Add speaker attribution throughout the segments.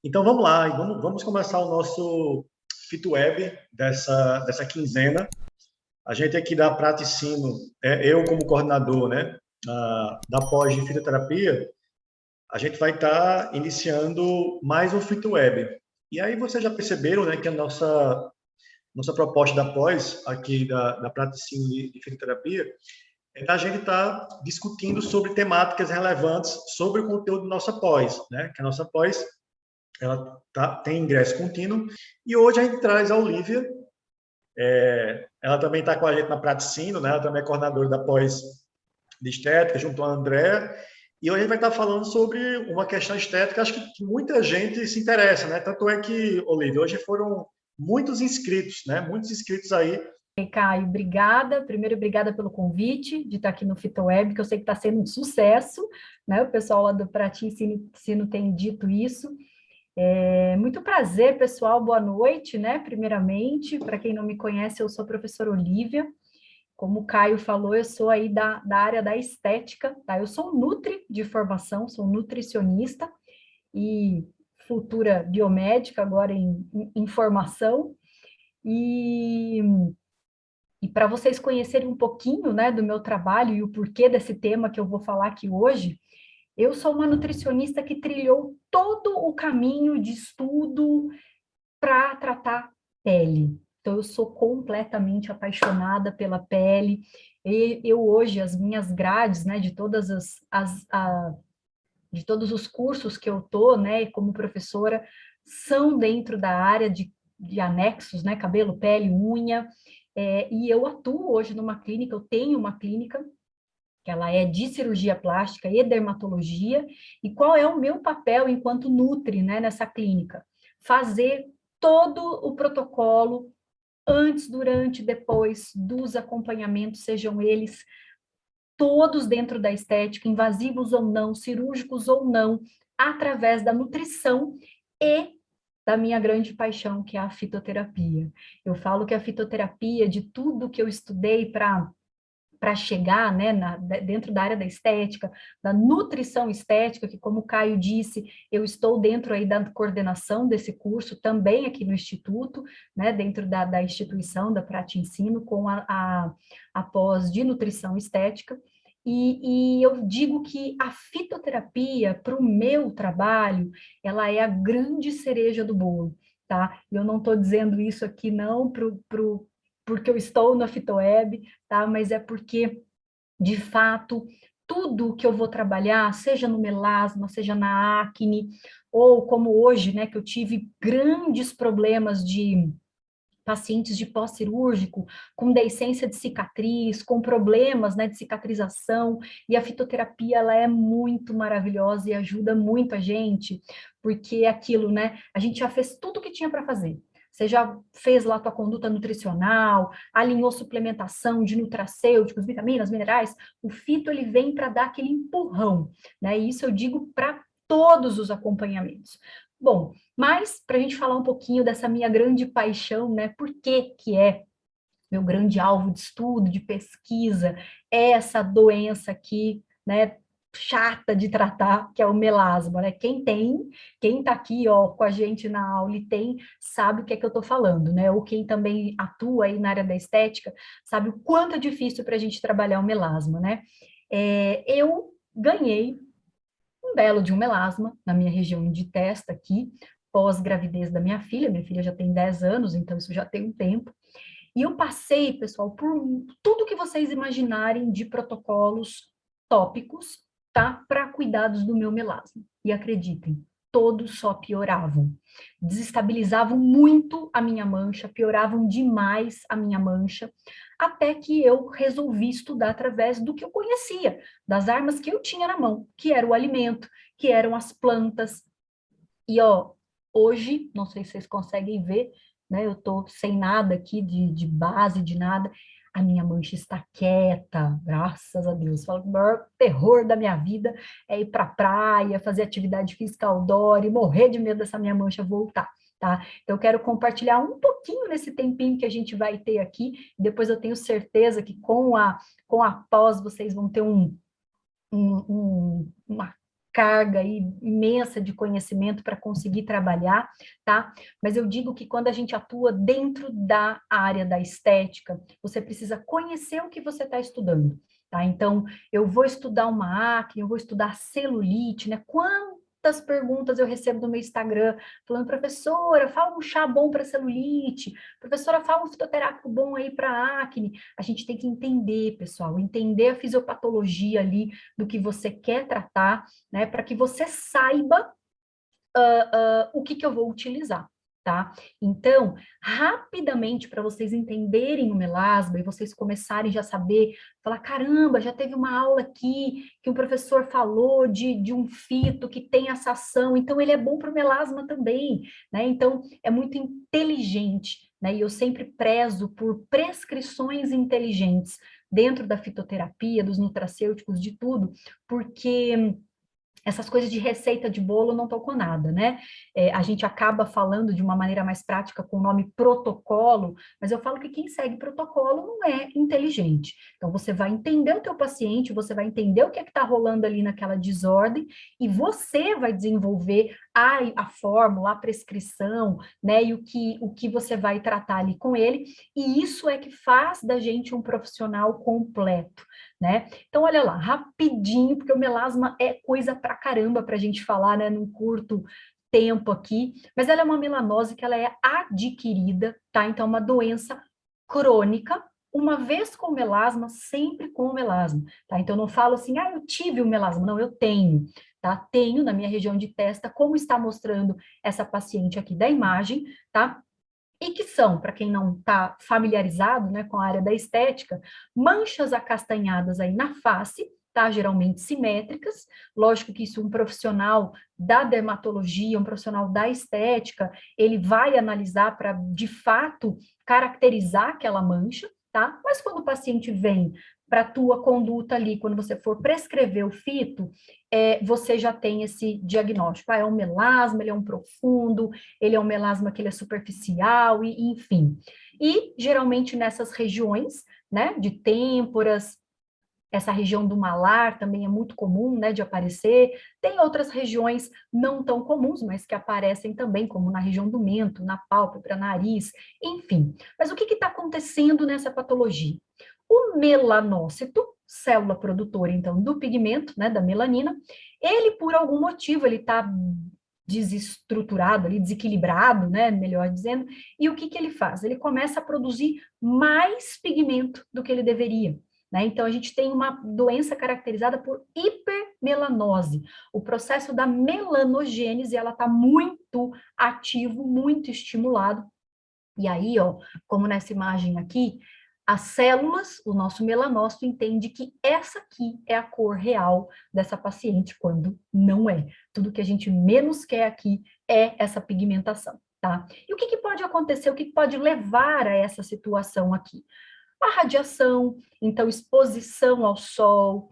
Speaker 1: Então vamos lá, vamos começar o nosso FitoWeb dessa quinzena. A gente aqui da Praticino, eu como coordenador, né, da pós de fitoterapia, a gente vai estar iniciando mais um FitoWeb. E aí vocês já perceberam, né, que a nossa proposta da pós, aqui da Praticino de fitoterapia, é que a gente está discutindo sobre temáticas relevantes sobre o conteúdo da nossa pós, né, que a nossa pós ela tem ingresso contínuo, e hoje a gente traz a Olivia, ela também está com a gente na Praticino, né? Ela também é coordenadora da pós de estética, junto a André, e hoje a gente vai estar falando sobre uma questão estética, acho que muita gente se interessa, né? Tanto é que, Olivia, hoje foram muitos inscritos, né? Muitos inscritos aí.
Speaker 2: Caio, obrigada. Primeiro, obrigada pelo convite de estar aqui no FitoWeb, que eu sei que está sendo um sucesso, né? O pessoal lá do Praticino tem dito isso. Muito prazer, pessoal, boa noite, né? Primeiramente, para quem não me conhece, eu sou a professora Olivia. Como o Caio falou, eu sou aí da área da estética, tá? Eu sou nutri de formação, sou nutricionista e futura biomédica, agora em formação. E para vocês conhecerem um pouquinho, né, do meu trabalho e o porquê desse tema que eu vou falar aqui hoje, eu sou uma nutricionista que trilhou todo o caminho de estudo para tratar pele. Então, eu sou completamente apaixonada pela pele. E eu hoje, as minhas grades, né, de de todos os cursos que eu tô, né, como professora, são dentro da área de anexos, né, cabelo, pele, unha. E eu atuo hoje numa clínica, eu tenho uma clínica que ela é de cirurgia plástica e dermatologia, e qual é o meu papel enquanto nutri, né, nessa clínica? Fazer todo o protocolo antes, durante, depois dos acompanhamentos, sejam eles todos dentro da estética, invasivos ou não, cirúrgicos ou não, através da nutrição e da minha grande paixão, que é a fitoterapia. Eu falo que a fitoterapia, de tudo que eu estudei para chegar, né, dentro da área da estética, da nutrição estética, que, como o Caio disse, eu estou dentro aí da coordenação desse curso, também aqui no Instituto, né, dentro da instituição da Prate Ensino, com a pós de nutrição estética, e eu digo que a fitoterapia, para o meu trabalho, ela é a grande cereja do bolo, tá? Eu não estou dizendo isso aqui não porque eu estou na FitoWeb, tá? Mas é porque, de fato, tudo que eu vou trabalhar, seja no melasma, seja na acne, ou como hoje, né, que eu tive grandes problemas de pacientes de pós-cirúrgico, com deiscência de cicatriz, com problemas, né, de cicatrização, e a fitoterapia, ela é muito maravilhosa e ajuda muito a gente, porque é aquilo, né, a gente já fez tudo o que tinha para fazer. Você já fez lá a tua conduta nutricional, alinhou suplementação de nutracêuticos, vitaminas, minerais, o fito, ele vem para dar aquele empurrão, né, e isso eu digo para todos os acompanhamentos. Bom, mas para a gente falar um pouquinho dessa minha grande paixão, né? Por que que é meu grande alvo de estudo, de pesquisa, é essa doença aqui, né? Chata de tratar, que é o melasma, né? Quem tá aqui, ó, com a gente na aula e tem, sabe o que é que eu tô falando, né? Ou quem também atua aí na área da estética, sabe o quanto é difícil para a gente trabalhar o melasma, né? Eu ganhei um belo de um melasma na minha região de testa aqui, pós-gravidez da minha filha já tem 10 anos, então isso já tem um tempo, e eu passei, pessoal, por tudo que vocês imaginarem de protocolos tópicos, tá? Para cuidados do meu melasma. E acreditem, todos só pioravam. Desestabilizavam muito a minha mancha, pioravam demais a minha mancha, até que eu resolvi estudar através do que eu conhecia, das armas que eu tinha na mão, que era o alimento, que eram as plantas. E, ó, hoje, não sei se vocês conseguem ver, né? Eu tô sem nada aqui de base, de nada. A minha mancha está quieta, graças a Deus. Falo que o maior terror da minha vida é ir para a praia, fazer atividade física outdoor e morrer de medo dessa minha mancha voltar, tá? Então, eu quero compartilhar um pouquinho nesse tempinho que a gente vai ter aqui. Depois eu tenho certeza que com a pós vocês vão ter uma carga imensa de conhecimento para conseguir trabalhar, tá? Mas eu digo que quando a gente atua dentro da área da estética, você precisa conhecer o que você está estudando, tá? Então, eu vou estudar uma acne, eu vou estudar celulite, né? Quantas perguntas eu recebo no meu Instagram falando, professora, fala um chá bom para celulite, professora, fala um fitoterápico bom aí para acne. A gente tem que entender, pessoal, entender a fisiopatologia ali do que você quer tratar, né, para que você saiba o que eu vou utilizar, tá? Então, rapidamente, para vocês entenderem o melasma e vocês começarem já a saber, falar, caramba, já teve uma aula aqui que o professor falou de um fito que tem essa ação, então ele é bom para o melasma também, né? Então, é muito inteligente, né? E eu sempre prezo por prescrições inteligentes dentro da fitoterapia, dos nutracêuticos, de tudo, porque essas coisas de receita de bolo não tocou nada, né? A gente acaba falando de uma maneira mais prática com o nome protocolo, mas eu falo que quem segue protocolo não é inteligente. Então, você vai entender o teu paciente, você vai entender o que é que está rolando ali naquela desordem, e você vai desenvolver a fórmula, a prescrição, né? E o que você vai tratar ali com ele, e isso é que faz da gente um profissional completo, né? Então, olha lá, rapidinho, porque o melasma é coisa pra caramba pra gente falar, né, num curto tempo aqui, mas ela é uma melanose que ela é adquirida, tá? Então, é uma doença crônica, uma vez com melasma, sempre com melasma, tá? Então, eu não falo assim, ah, eu tive o melasma, não, eu tenho, tá? Tenho na minha região de testa, como está mostrando essa paciente aqui da imagem, tá? E que são, para quem não está familiarizado, né, com a área da estética, manchas acastanhadas aí na face, tá? Geralmente simétricas. Lógico que isso um profissional da dermatologia, um profissional da estética, ele vai analisar para, de fato, caracterizar aquela mancha, tá? Mas quando o paciente vem para a tua conduta ali, quando você for prescrever o fito, você já tem esse diagnóstico. Ah, é um melasma, ele é um profundo, ele é um melasma que ele é superficial, e enfim. E, geralmente, nessas regiões, né, de têmporas, essa região do malar também é muito comum, né, de aparecer. Tem outras regiões não tão comuns, mas que aparecem também, como na região do mento, na pálpebra, nariz, enfim. Mas o que está acontecendo nessa patologia? O melanócito, célula produtora, então, do pigmento, né, da melanina, ele, por algum motivo, ele está desestruturado, ali, desequilibrado, né, melhor dizendo, e o que ele faz? Ele começa a produzir mais pigmento do que ele deveria, né? Então, a gente tem uma doença caracterizada por hipermelanose. O processo da melanogênese, ela está muito ativo, muito estimulado. E aí, ó, como nessa imagem aqui, as células, o nosso melanócito entende que essa aqui é a cor real dessa paciente, quando não é. Tudo que a gente menos quer aqui é essa pigmentação, tá? E o que pode acontecer, o que pode levar a essa situação aqui? A radiação, então exposição ao sol,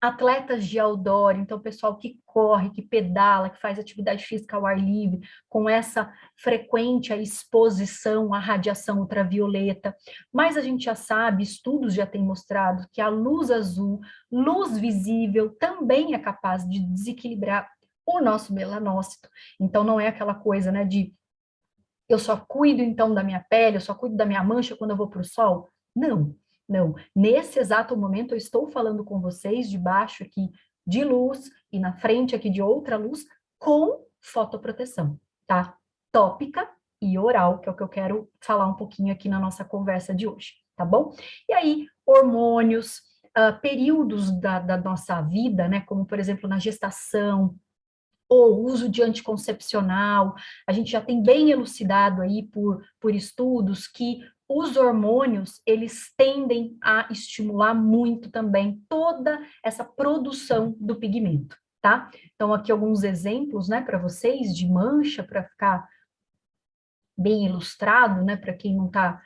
Speaker 2: atletas de outdoor, então pessoal que corre, que pedala, que faz atividade física ao ar livre, com essa frequente exposição à radiação ultravioleta. Mas a gente já sabe, estudos já têm mostrado que a luz azul, luz visível, também é capaz de desequilibrar o nosso melanócito. Então não é aquela coisa, né, de eu só cuido então da minha pele, eu só cuido da minha mancha quando eu vou para o sol? Não, não. Nesse exato momento eu estou falando com vocês debaixo aqui de luz e na frente aqui de outra luz com fotoproteção, tá? Tópica e oral, que é o que eu quero falar um pouquinho aqui na nossa conversa de hoje, tá bom? E aí, hormônios, períodos da nossa vida, né, como por exemplo na gestação, ou uso de anticoncepcional, a gente já tem bem elucidado aí por estudos que os hormônios, eles tendem a estimular muito também toda essa produção do pigmento, tá? Então, aqui alguns exemplos, né, para vocês, de mancha, para ficar bem ilustrado, né, para quem não está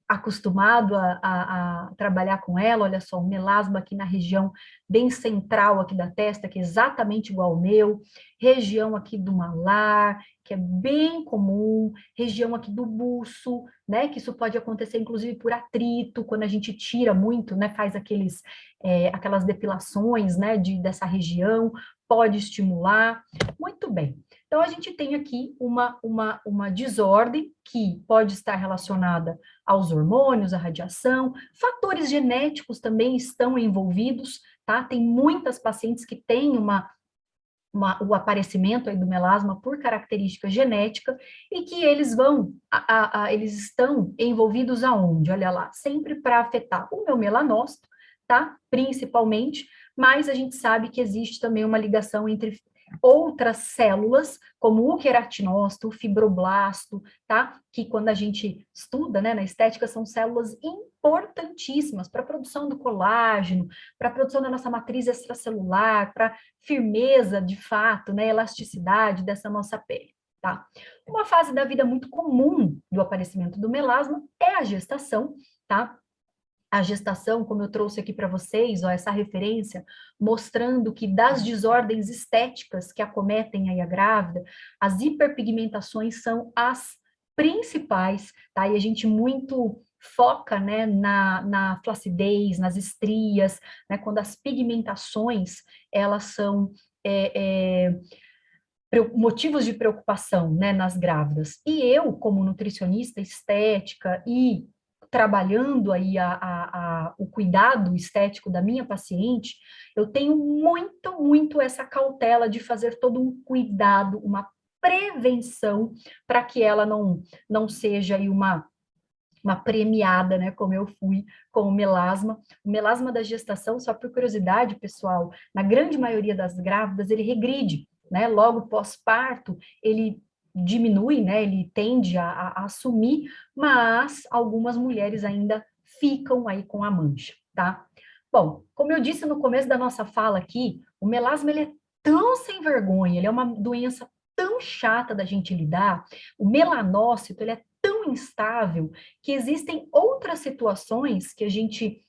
Speaker 2: acostumado a trabalhar com ela. Olha só, um melasma aqui na região bem central aqui da testa, que é exatamente igual ao meu, região aqui do malar, que é bem comum, região aqui do buço, né, que isso pode acontecer inclusive por atrito, quando a gente tira muito, né, faz aquelas depilações, né, dessa região, pode estimular. Muito bem. Então, a gente tem aqui uma desordem que pode estar relacionada aos hormônios, à radiação, fatores genéticos também estão envolvidos, tá? Tem muitas pacientes que têm o aparecimento aí do melasma por característica genética e que eles eles estão envolvidos aonde? Olha lá, sempre para afetar o meu melanócito, tá? Principalmente, mas a gente sabe que existe também uma ligação entre outras células, como o queratinócito, o fibroblasto, tá? Que quando a gente estuda, né, na estética, são células importantíssimas para a produção do colágeno, para a produção da nossa matriz extracelular, para firmeza, de fato, né, elasticidade dessa nossa pele, tá? Uma fase da vida muito comum do aparecimento do melasma é a gestação, tá? A gestação, como eu trouxe aqui para vocês, ó, essa referência, mostrando que das desordens estéticas que acometem aí a grávida, as hiperpigmentações são as principais, tá? E a gente muito foca, né, na flacidez, nas estrias, né, quando as pigmentações, elas são motivos de preocupação, né, nas grávidas. E eu, como nutricionista estética e trabalhando aí o cuidado estético da minha paciente, eu tenho muito essa cautela de fazer todo um cuidado, uma prevenção, para que ela não seja aí uma premiada, né, como eu fui com o melasma. O melasma da gestação, só por curiosidade, pessoal, na grande maioria das grávidas, ele regride, né, logo pós-parto, ele diminui, né, ele tende a assumir, mas algumas mulheres ainda ficam aí com a mancha, tá? Bom, como eu disse no começo da nossa fala aqui, o melasma, ele é tão sem vergonha, ele é uma doença tão chata da gente lidar, o melanócito, ele é tão instável que existem outras situações que a gente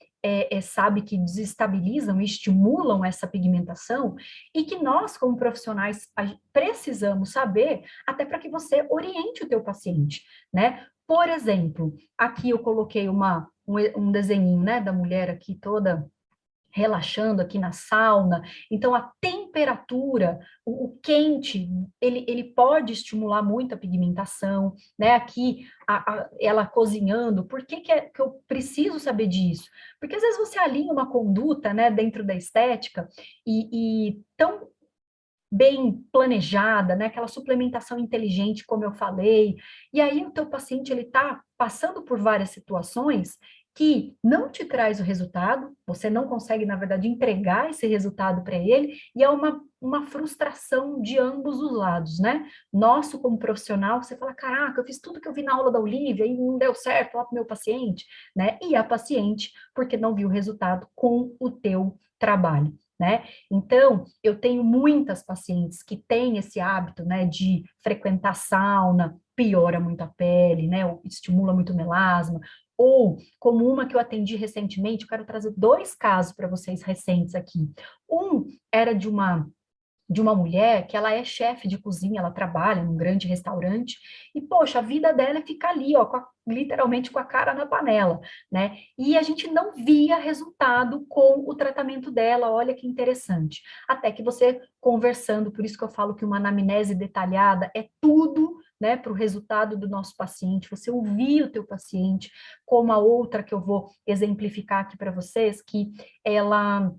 Speaker 2: sabe que desestabilizam e estimulam essa pigmentação e que nós, como profissionais, precisamos saber até para que você oriente o teu paciente, né? Por exemplo, aqui eu coloquei um desenho, né, da mulher aqui toda relaxando aqui na sauna, então a temperatura, o quente, ele pode estimular muito a pigmentação, né? Aqui, ela cozinhando, por que que eu preciso saber disso? Porque às vezes você alinha uma conduta, né, dentro da estética e tão bem planejada, né, aquela suplementação inteligente, como eu falei, e aí o teu paciente, ele está passando por várias situações que não te traz o resultado, você não consegue, na verdade, entregar esse resultado para ele, e é uma frustração de ambos os lados, né? Nosso, como profissional, você fala, caraca, eu fiz tudo que eu vi na aula da Olivia e não deu certo lá para o meu paciente, né? E a paciente, porque não viu o resultado com o teu trabalho, né? Então, eu tenho muitas pacientes que têm esse hábito, né, de frequentar sauna, piora muito a pele, né, ou estimula muito o melasma, ou como uma que eu atendi recentemente, eu quero trazer 2 casos para vocês recentes aqui. Um era de uma mulher que ela é chefe de cozinha, ela trabalha num grande restaurante, e, poxa, a vida dela é ficar ali, ó, literalmente com a cara na panela, né? E a gente não via resultado com o tratamento dela, olha que interessante. Até que você conversando, por isso que eu falo que uma anamnese detalhada é tudo, né, para o resultado do nosso paciente, você ouvir o teu paciente, como a outra que eu vou exemplificar aqui para vocês, que ela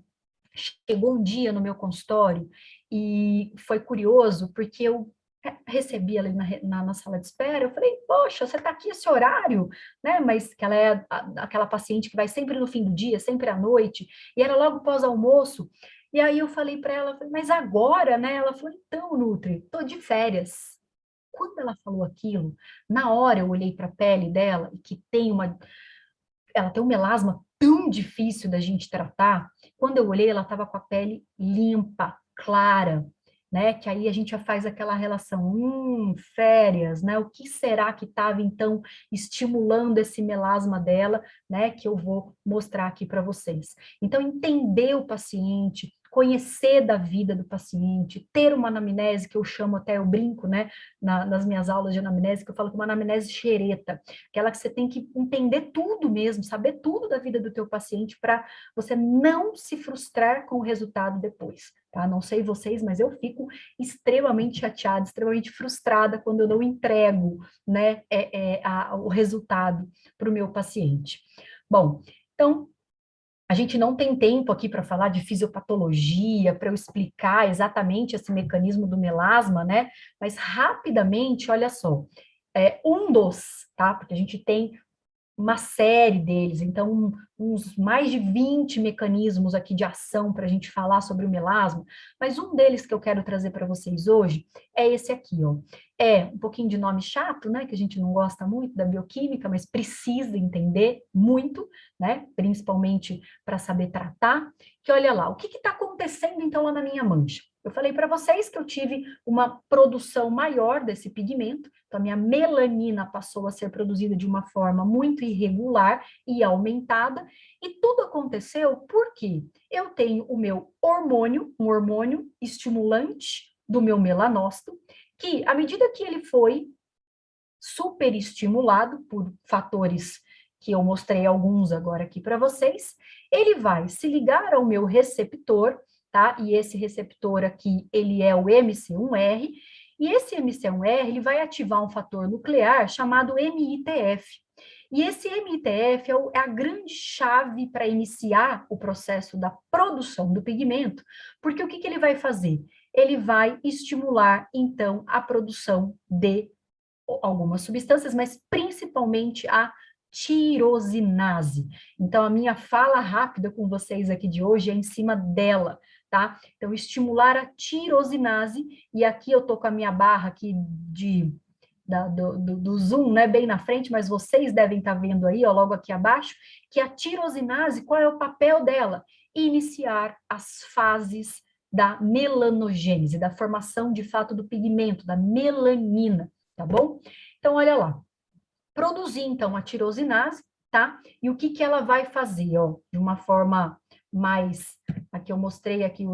Speaker 2: chegou um dia no meu consultório e foi curioso, porque eu recebi ela na sala de espera, eu falei, poxa, você está aqui esse horário, né, mas que ela é aquela paciente que vai sempre no fim do dia, sempre à noite, e era logo pós-almoço, e aí eu falei para ela, mas agora, né, ela falou, então, Nutri, tô de férias. Quando ela falou aquilo, na hora eu olhei para a pele dela, que ela tem um melasma tão difícil da gente tratar, quando eu olhei, ela estava com a pele limpa, clara, né? Que aí a gente já faz aquela relação, férias, né? O que será que estava, então, estimulando esse melasma dela, né? Que eu vou mostrar aqui para vocês. Então, entender o paciente, conhecer da vida do paciente, ter uma anamnese, que eu chamo até, eu brinco, né, nas minhas aulas de anamnese, que eu falo que uma anamnese xereta, aquela que você tem que entender tudo mesmo, saber tudo da vida do teu paciente para você não se frustrar com o resultado depois, tá? Não sei vocês, mas eu fico extremamente chateada, extremamente frustrada quando eu não entrego, né, o resultado para o meu paciente. Bom, então, a gente não tem tempo aqui para falar de fisiopatologia, para eu explicar exatamente esse mecanismo do melasma, né? Mas rapidamente, olha só, tá? Porque a gente tem uma série deles, então uns mais de 20 mecanismos aqui de ação para a gente falar sobre o melasma, mas um deles que eu quero trazer para vocês hoje é esse aqui, ó. É um pouquinho de nome chato, né, que a gente não gosta muito da bioquímica, mas precisa entender muito, né, principalmente para saber tratar, que olha lá, o que está acontecendo então lá na minha mancha? Eu falei para vocês que eu tive uma produção maior desse pigmento, então a minha melanina passou a ser produzida de uma forma muito irregular e aumentada, e tudo aconteceu porque eu tenho o meu hormônio, um hormônio estimulante do meu melanócito, que à medida que ele foi superestimulado por fatores que eu mostrei alguns agora aqui para vocês, ele vai se ligar ao meu receptor, tá? E esse receptor aqui, ele é o MC1R, e esse MC1R, ele vai ativar um fator nuclear chamado MITF. E esse MITF é a grande chave para iniciar o processo da produção do pigmento, porque o que ele vai fazer? Ele vai estimular, então, a produção de algumas substâncias, mas principalmente a tirosinase. Então, a minha fala rápida com vocês aqui de hoje é em cima dela, tá? Então, estimular a tirosinase, e aqui eu tô com a minha barra aqui do Zoom, né, bem na frente, mas vocês devem estar vendo aí, ó, logo aqui abaixo, que a tirosinase, qual é o papel dela? Iniciar as fases da melanogênese, da formação de fato do pigmento, da melanina, tá bom? Então, olha lá. Produzir, então, a tirosinase, tá? E o que ela vai fazer, ó, de uma forma mais... Aqui eu mostrei aqui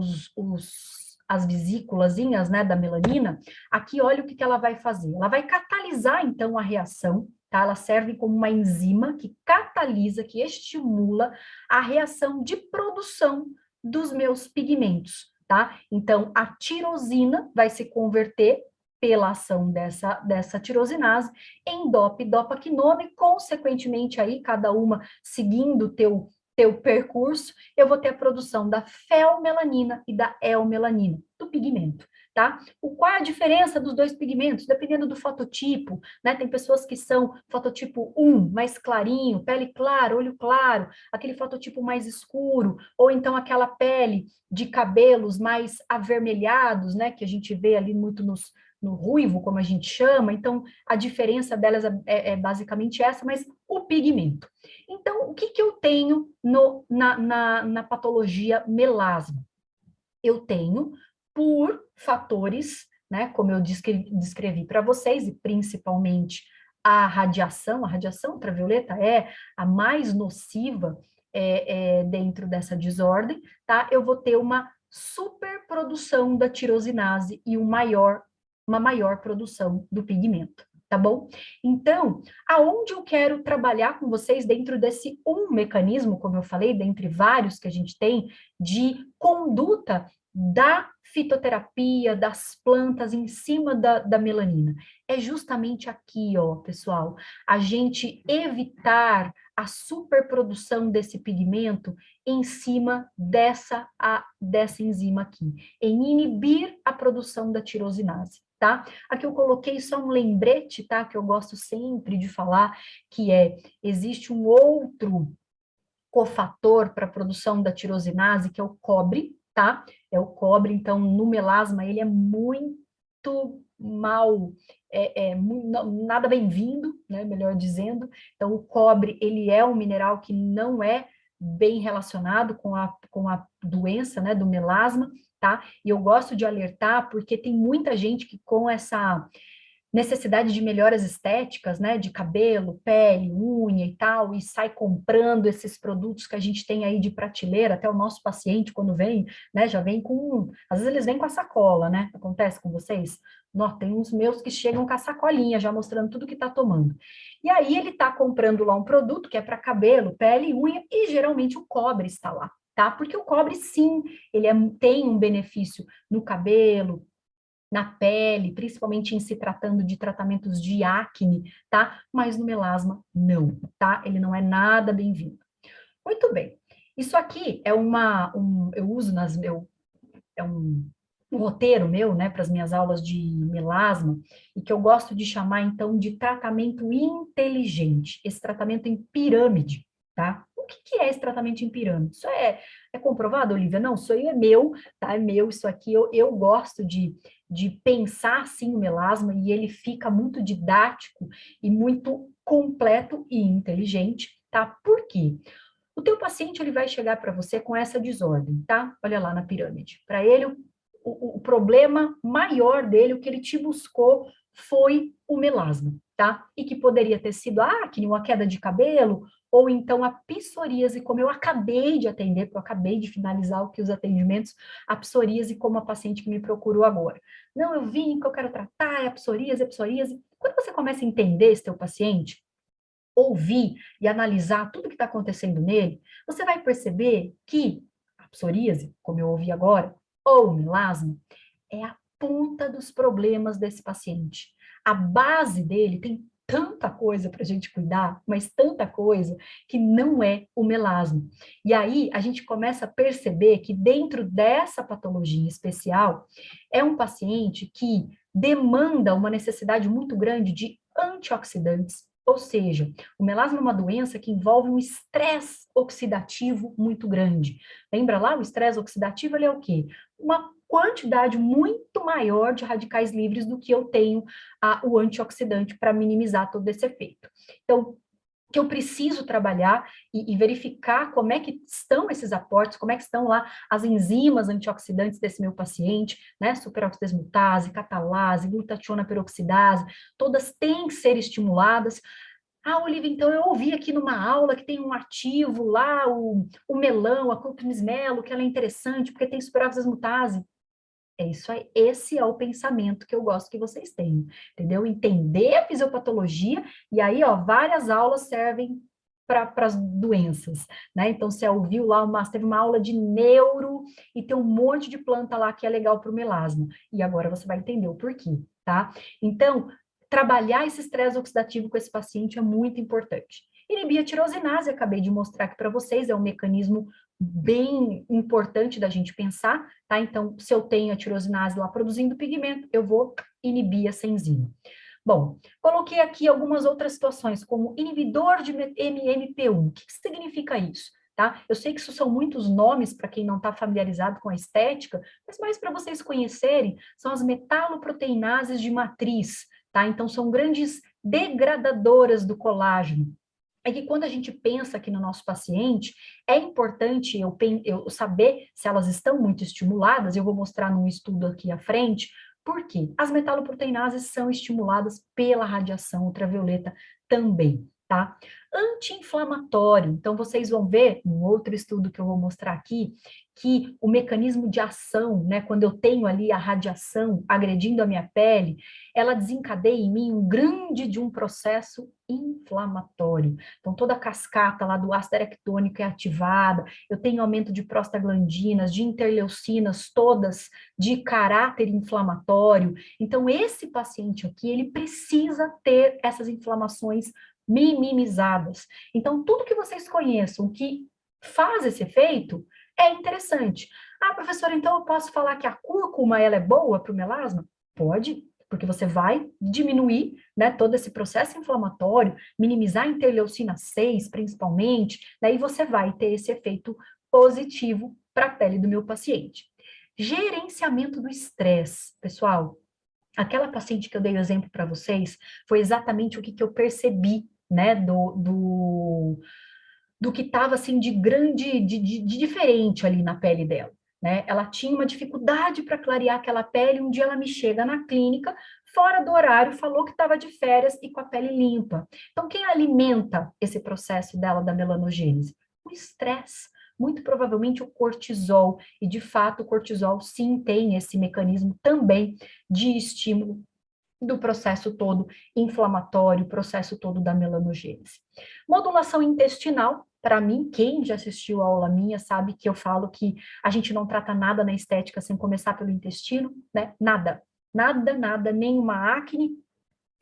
Speaker 2: as vesículazinhas, né, da melanina. Aqui, olha o que ela vai fazer. Ela vai catalisar, então, a reação, tá? Ela serve como uma enzima que catalisa, que estimula a reação de produção dos meus pigmentos, tá? Então, a tirosina vai se converter pela ação dessa tirosinase em dopaquinona, consequentemente aí, cada uma seguindo o teu percurso, eu vou ter a produção da felmelanina e da eumelanina, do pigmento, tá? Qual é a diferença dos dois pigmentos? Dependendo do fototipo, né? Tem pessoas que são fototipo 1, mais clarinho, pele clara, olho claro, aquele fototipo mais escuro, ou então aquela pele de cabelos mais avermelhados, né? Que a gente vê ali muito no ruivo, como a gente chama, então a diferença delas é basicamente essa, mas o pigmento. Então, o que eu tenho na patologia melasma? Eu tenho, por fatores, né, como eu descrevi para vocês, e principalmente a radiação ultravioleta é a mais nociva dentro dessa desordem, tá? Eu vou ter uma superprodução da tirosinase e uma maior produção do pigmento, tá bom? Então, aonde eu quero trabalhar com vocês dentro desse mecanismo, como eu falei, dentre vários que a gente tem, de conduta da fitoterapia, das plantas em cima da melanina. É justamente aqui, ó, pessoal, a gente evitar a superprodução desse pigmento em cima dessa enzima aqui, em inibir a produção da tirosinase. Tá? Aqui eu coloquei só um lembrete, tá? Que eu gosto sempre de falar, que existe um outro cofator para a produção da tirosinase, que é o cobre, tá? É o cobre, então, no melasma, ele é muito mal, nada bem-vindo, né? Melhor dizendo. Então, o cobre, ele é um mineral que não é bem relacionado com a doença, né, do melasma, tá? E eu gosto de alertar porque tem muita gente que com necessidade de melhoras estéticas, né, de cabelo, pele, unha e tal, e sai comprando esses produtos que a gente tem aí de prateleira, até o nosso paciente, quando vem, né, já vem com, às vezes eles vêm com a sacola, né, acontece com vocês? Não, tem uns meus que chegam com a sacolinha, já mostrando tudo que tá tomando. E aí ele tá comprando lá um produto que é para cabelo, pele e unha, e geralmente o cobre está lá, tá? Porque o cobre, sim, tem um benefício no cabelo, na pele, principalmente em se tratando de tratamentos de acne, tá? Mas no melasma, não, tá? Ele não é nada bem-vindo. Muito bem. Isso aqui é eu uso é um roteiro meu, né, para as minhas aulas de melasma, e que eu gosto de chamar, então, de tratamento inteligente, esse tratamento em pirâmide, tá? O que é esse tratamento em pirâmide? Isso é comprovado, Olivia? Não, isso aí é meu, tá? É meu, isso aqui, eu gosto de pensar, assim, o melasma, e ele fica muito didático e muito completo e inteligente, tá? Por quê? O teu paciente, ele vai chegar para você com essa desordem, tá? Olha lá na pirâmide. Para ele, o problema maior dele, o que ele te buscou, foi o melasma, tá? E que poderia ter sido a acne, uma queda de cabelo, ou então a psoríase, como eu acabei de atender, porque eu acabei de finalizar aqui os atendimentos, a psoríase, como a paciente que me procurou agora. Não, eu vim que eu quero tratar, é a psoríase, é a psoríase. Quando você começa a entender esse teu paciente, ouvir e analisar tudo que está acontecendo nele, você vai perceber que a psoríase, como eu ouvi agora, ou o melasma, é a ponta dos problemas desse paciente. A base dele tem tanta coisa para a gente cuidar, mas tanta coisa, que não é o melasma. E aí a gente começa a perceber que dentro dessa patologia especial, é um paciente que demanda uma necessidade muito grande de antioxidantes, ou seja, o melasma é uma doença que envolve um estresse oxidativo muito grande. Lembra lá, o estresse oxidativo, ele é o quê? Uma quantidade muito maior de radicais livres do que eu tenho o antioxidante para minimizar todo esse efeito. Então, que eu preciso trabalhar e verificar como é que estão esses aportes, como é que estão lá as enzimas antioxidantes desse meu paciente, né, superoxidesmutase, catalase, glutationa peroxidase, todas têm que ser estimuladas. Ah, Olivia, então eu ouvi aqui numa aula que tem um ativo lá, o melão, a curcumis melo, que ela é interessante, porque tem superoxidesmutase. É isso aí, esse é o pensamento que eu gosto que vocês tenham, entendeu? Entender a fisiopatologia, e aí, ó, várias aulas servem para as doenças, né? Então, você ouviu lá, teve uma aula de neuro, e tem um monte de planta lá que é legal para o melasma, e agora você vai entender o porquê, tá? Então, trabalhar esse estresse oxidativo com esse paciente é muito importante. Inibir a tirosinase, acabei de mostrar aqui para vocês, é um mecanismo bem importante da gente pensar, tá? Então, se eu tenho a tirosinase lá produzindo pigmento, eu vou inibir essa enzima. Bom, coloquei aqui algumas outras situações, como inibidor de MMP1. O que significa isso? Tá? Eu sei que isso são muitos nomes para quem não está familiarizado com a estética, mas mais para vocês conhecerem, são as metaloproteinases de matriz, tá? Então, são grandes degradadoras do colágeno. É que quando a gente pensa aqui no nosso paciente, é importante eu saber se elas estão muito estimuladas, eu vou mostrar num estudo aqui à frente, por quê? As metaloproteinases são estimuladas pela radiação ultravioleta também, tá? Anti-inflamatório, então vocês vão ver, num outro estudo que eu vou mostrar aqui, que o mecanismo de ação, né, quando eu tenho ali a radiação agredindo a minha pele, ela desencadeia em mim um processo inflamatório. Então, toda a cascata lá do ácido arquidônico é ativada, eu tenho aumento de prostaglandinas, de interleucinas, todas de caráter inflamatório. Então, esse paciente aqui, ele precisa ter essas inflamações minimizadas. Então, tudo que vocês conheçam que faz esse efeito é interessante. Ah, professora, então eu posso falar que a cúrcuma ela é boa para o melasma? Pode, porque você vai diminuir, né, todo esse processo inflamatório, minimizar a interleucina 6, principalmente, daí você vai ter esse efeito positivo para a pele do meu paciente. Gerenciamento do estresse, pessoal. Aquela paciente que eu dei o exemplo para vocês, foi exatamente o que eu percebi, né, do que estava, assim, de diferente ali na pele dela. né? Ela tinha uma dificuldade para clarear aquela pele, um dia ela me chega na clínica, fora do horário, falou que estava de férias e com a pele limpa. Então, quem alimenta esse processo dela da melanogênese? O estresse, muito provavelmente o cortisol, e de fato o cortisol sim tem esse mecanismo também de estímulo do processo todo inflamatório, processo todo da melanogênese. Modulação intestinal, para mim, quem já assistiu a aula minha sabe que eu falo que a gente não trata nada na estética sem começar pelo intestino, né? Nada, nada, nada, nenhuma acne,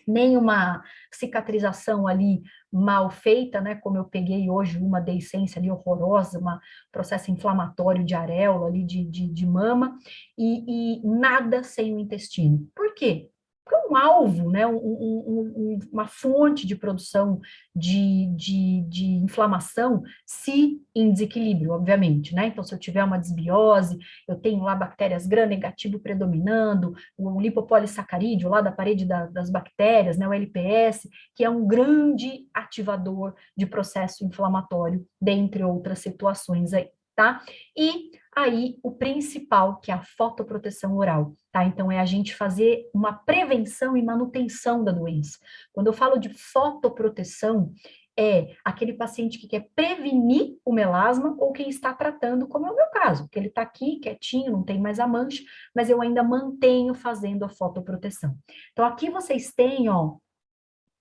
Speaker 2: nenhuma cicatrização ali mal feita, né? Como eu peguei hoje uma deiscência ali horrorosa, um processo inflamatório de areola ali de mama, e nada sem o intestino. Por quê? Porque um alvo, né, uma fonte de produção de inflamação, se em desequilíbrio, obviamente, né? Então, se eu tiver uma desbiose, eu tenho lá bactérias gram-negativo predominando, o lipopolissacarídeo lá da parede das bactérias, né, o LPS, que é um grande ativador de processo inflamatório, dentre outras situações aí, tá? E aí, o principal, que é a fotoproteção oral, tá? Então, é a gente fazer uma prevenção e manutenção da doença. Quando eu falo de fotoproteção, é aquele paciente que quer prevenir o melasma ou quem está tratando, como é o meu caso, que ele está aqui quietinho, não tem mais a mancha, mas eu ainda mantenho fazendo a fotoproteção. Então, aqui vocês têm, ó,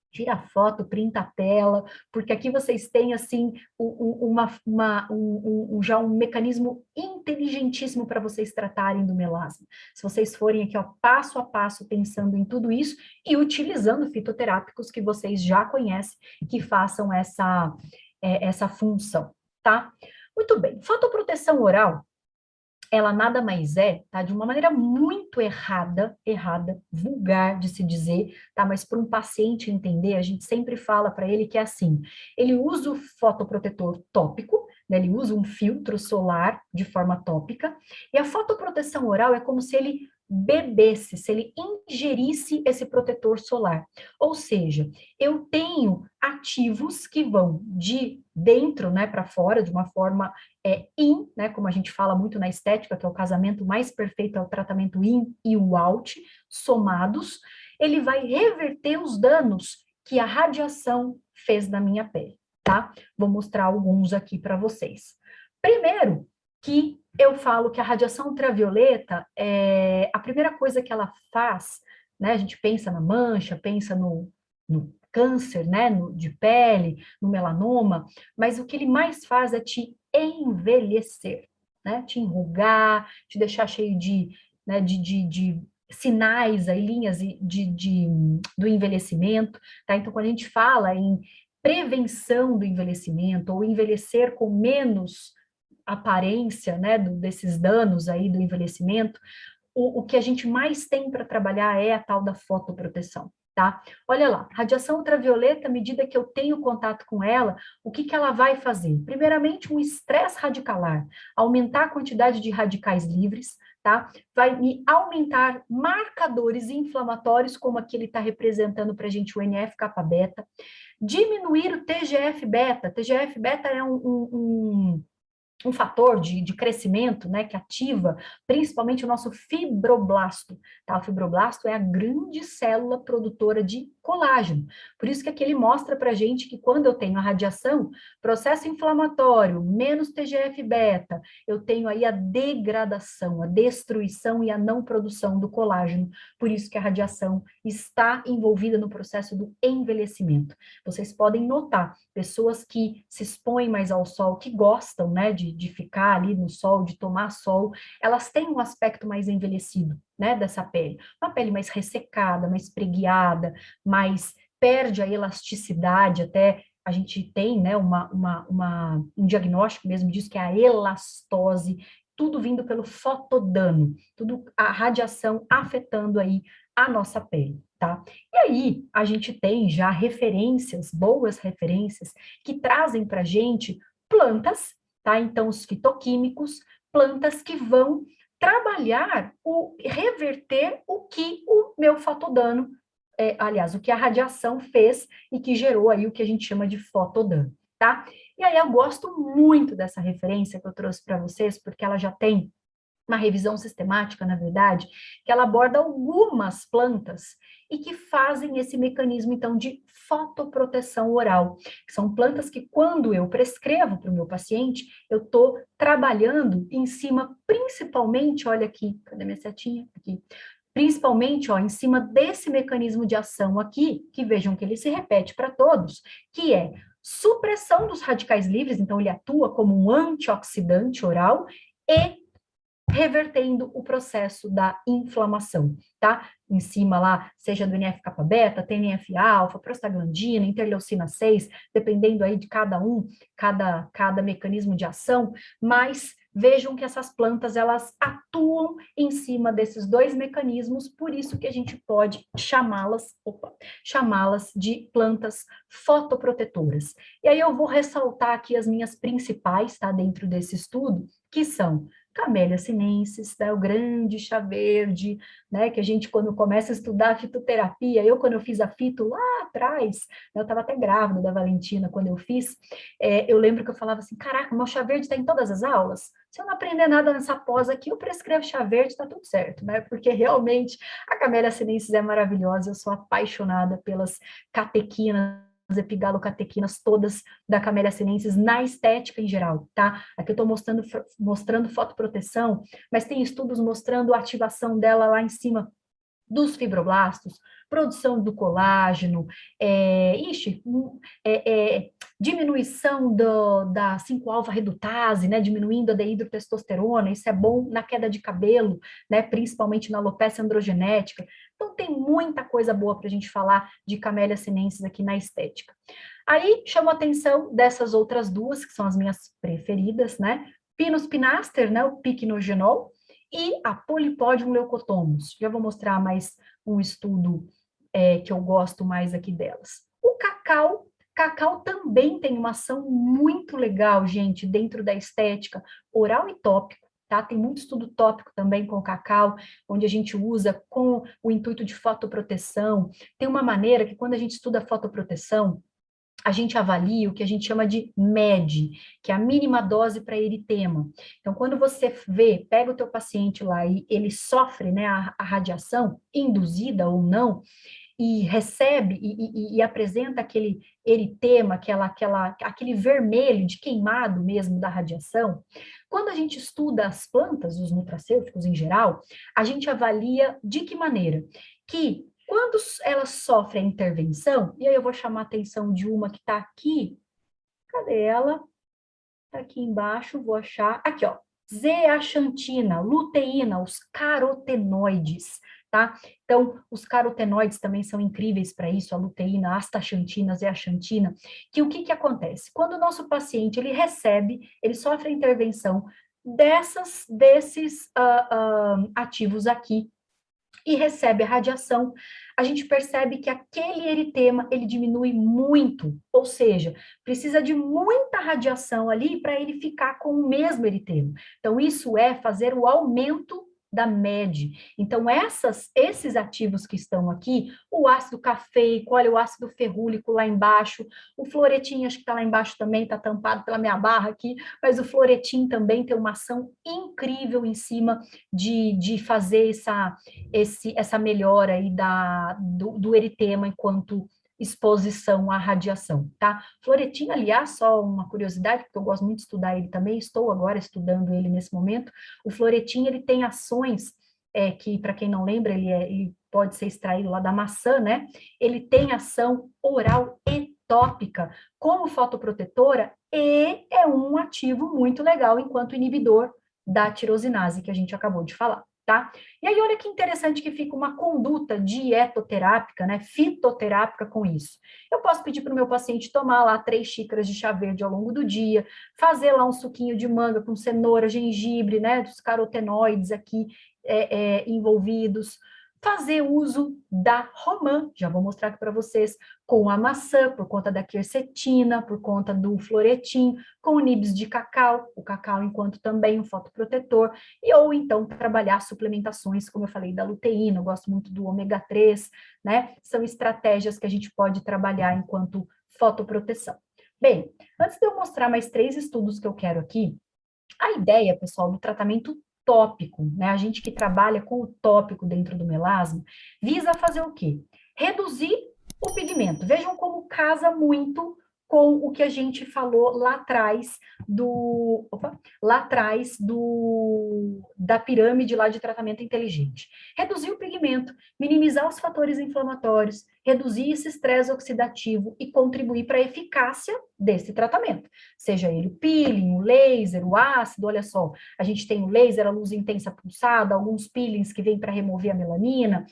Speaker 2: tira a foto, printa a tela, porque aqui vocês têm, assim, já um mecanismo inteligentíssimo para vocês tratarem do melasma. Se vocês forem aqui, ó, passo a passo, pensando em tudo isso e utilizando fitoterápicos que vocês já conhecem, que façam essa função, tá? Muito bem, fotoproteção oral, ela nada mais é, tá? De uma maneira muito errada, vulgar de se dizer, tá? Mas para um paciente entender, a gente sempre fala para ele que é assim, ele usa o fotoprotetor tópico, né? Ele usa um filtro solar de forma tópica, e a fotoproteção oral é como se ele bebesse, se ele ingerisse esse protetor solar. Ou seja, eu tenho ativos que vão de dentro, né, para fora, de uma forma in, né, como a gente fala muito na estética, que é o casamento mais perfeito, é o tratamento in e o out, somados, ele vai reverter os danos que a radiação fez na minha pele, tá? Vou mostrar alguns aqui para vocês. Primeiro, que eu falo que a radiação ultravioleta, a primeira coisa que ela faz, né, a gente pensa na mancha, pensa no câncer, né, de pele, no melanoma, mas o que ele mais faz é te envelhecer, né, te enrugar, te deixar cheio né, de sinais aí, linhas do envelhecimento, tá? Então, quando a gente fala em prevenção do envelhecimento, ou envelhecer com menos aparência, né, desses danos aí do envelhecimento, o que a gente mais tem para trabalhar é a tal da fotoproteção, tá? Olha lá, radiação ultravioleta, à medida que eu tenho contato com ela, o que ela vai fazer? Primeiramente, um estresse radicalar, aumentar a quantidade de radicais livres, tá? Vai me aumentar marcadores inflamatórios, como aqui ele está representando para a gente o NF-kappa-beta, diminuir o TGF-beta. TGF-beta é um fator de crescimento, né, que ativa principalmente o nosso fibroblasto, tá? O fibroblasto é a grande célula produtora de colágeno. Por isso que aqui ele mostra pra gente que quando eu tenho a radiação, processo inflamatório, menos TGF-beta, eu tenho aí a degradação, a destruição e a não produção do colágeno. Por isso que a radiação está envolvida no processo do envelhecimento. Vocês podem notar, pessoas que se expõem mais ao sol, que gostam, né, de ficar ali no sol, de tomar sol, elas têm um aspecto mais envelhecido, né, dessa pele. Uma pele mais ressecada, mais preguiada, mais perde a elasticidade, até a gente tem, né, um diagnóstico mesmo disso, que é a elastose, tudo vindo pelo fotodano, tudo a radiação afetando aí a nossa pele, tá? E aí, a gente tem já referências, boas referências, que trazem para a gente plantas, tá? Então, os fitoquímicos, plantas que vão trabalhar reverter o que o meu fotodano, aliás, o que a radiação fez e que gerou aí o que a gente chama de fotodano, tá? E aí eu gosto muito dessa referência que eu trouxe para vocês, porque ela já tem uma revisão sistemática, na verdade, que ela aborda algumas plantas e que fazem esse mecanismo, então, de fotoproteção oral, que são plantas que, quando eu prescrevo para o meu paciente, eu estou trabalhando em cima, principalmente, olha aqui, cadê minha setinha? Aqui. Principalmente, ó, em cima desse mecanismo de ação aqui, que vejam que ele se repete para todos, que é supressão dos radicais livres, então ele atua como um antioxidante oral e revertendo o processo da inflamação, tá? Em cima lá, seja do NF-kappa beta, TNF-alfa, prostaglandina, interleucina 6, dependendo aí de cada um, cada mecanismo de ação, mas vejam que essas plantas, elas atuam em cima desses dois mecanismos, por isso que a gente pode chamá-las de plantas fotoprotetoras. E aí eu vou ressaltar aqui as minhas principais, tá, dentro desse estudo, que são Camellia sinensis, né, o grande chá verde, né, que a gente, quando começa a estudar fitoterapia, quando eu fiz a fito lá atrás, né, eu estava até grávida da Valentina quando eu fiz, eu lembro que eu falava assim, caraca, meu chá verde está em todas as aulas? Se eu não aprender nada nessa pós aqui, eu prescrevo chá verde, está tudo certo, né, porque realmente a Camellia sinensis é maravilhosa, eu sou apaixonada pelas catequinas, epigalocatequinas todas da Camellia sinensis na estética em geral, tá? Aqui eu estou mostrando fotoproteção, mas tem estudos mostrando a ativação dela lá em cima dos fibroblastos, produção do colágeno, diminuição da 5-alfa-redutase, né, diminuindo a dehidrotestosterona, isso é bom na queda de cabelo, né, principalmente na alopecia androgenética. Então, tem muita coisa boa para a gente falar de Camellia sinensis aqui na estética. Aí, chamo a atenção dessas outras duas, que são as minhas preferidas, né, Pinus pinaster, né, o piquenogenol, e a Polypodium leucotomus. Já vou mostrar mais um estudo que eu gosto mais aqui delas. O cacau também tem uma ação muito legal, gente, dentro da estética oral e tópico, tá? Tem muito estudo tópico também com o cacau, onde a gente usa com o intuito de fotoproteção. Tem uma maneira que, quando a gente estuda fotoproteção, a gente avalia o que a gente chama de MED, que é a mínima dose para eritema. Então, quando você pega o teu paciente lá e ele sofre, né, a radiação, induzida ou não, e recebe e apresenta aquele eritema, aquele vermelho de queimado mesmo da radiação, quando a gente estuda as plantas, os nutracêuticos em geral, a gente avalia de que maneira? Que quando elas sofrem a intervenção, e aí eu vou chamar a atenção de uma que está aqui, cadê ela? Está aqui embaixo, vou achar, aqui ó, zeaxantina, luteína, os carotenoides, tá? Então, os carotenoides também são incríveis para isso, a luteína, a astaxantina, zeaxantina, que o que acontece? Quando o nosso paciente, ele sofre a intervenção desses ativos aqui, e recebe a radiação, a gente percebe que aquele eritema, ele diminui muito, ou seja, precisa de muita radiação ali para ele ficar com o mesmo eritema. Então, isso é fazer o aumento da MED. Então, esses ativos que estão aqui, o ácido cafeico, olha o ácido ferrúlico lá embaixo, o fluoretim, acho que está lá embaixo também, está tampado pela minha barra aqui, mas o fluoretim também tem uma ação incrível em cima de fazer essa melhora aí do eritema enquanto exposição à radiação, tá? Fluoretina, aliás, só uma curiosidade, porque eu gosto muito de estudar ele também, estou agora estudando ele nesse momento, o fluoretim, ele tem ações que, para quem não lembra, ele pode ser extraído lá da maçã, né? Ele tem ação oral e tópica como fotoprotetora e é um ativo muito legal enquanto inibidor da tirosinase, que a gente acabou de falar. Tá? E aí, olha que interessante que fica uma conduta dietoterápica, né, fitoterápica com isso. Eu posso pedir para o meu paciente tomar lá 3 xícaras de chá verde ao longo do dia, fazer lá um suquinho de manga com cenoura, gengibre, né, dos carotenoides aqui envolvidos, fazer uso da romã, já vou mostrar aqui para vocês, com a maçã, por conta da quercetina, por conta do fluoretim, com o nibs de cacau, o cacau enquanto também um fotoprotetor, ou então trabalhar suplementações, como eu falei, da luteína, eu gosto muito do ômega 3, né? São estratégias que a gente pode trabalhar enquanto fotoproteção. Bem, antes de eu mostrar mais 3 estudos que eu quero aqui, a ideia, pessoal, do tratamento tópico, né? A gente que trabalha com o tópico dentro do melasma, visa fazer o quê? Reduzir o pigmento. Vejam como casa muito com o que a gente falou lá atrás da pirâmide lá de tratamento inteligente. Reduzir o pigmento, minimizar os fatores inflamatórios, reduzir esse estresse oxidativo e contribuir para a eficácia desse tratamento. Seja ele o peeling, o laser, o ácido, olha só, a gente tem o laser, a luz intensa pulsada, alguns peelings que vêm para remover a melanina,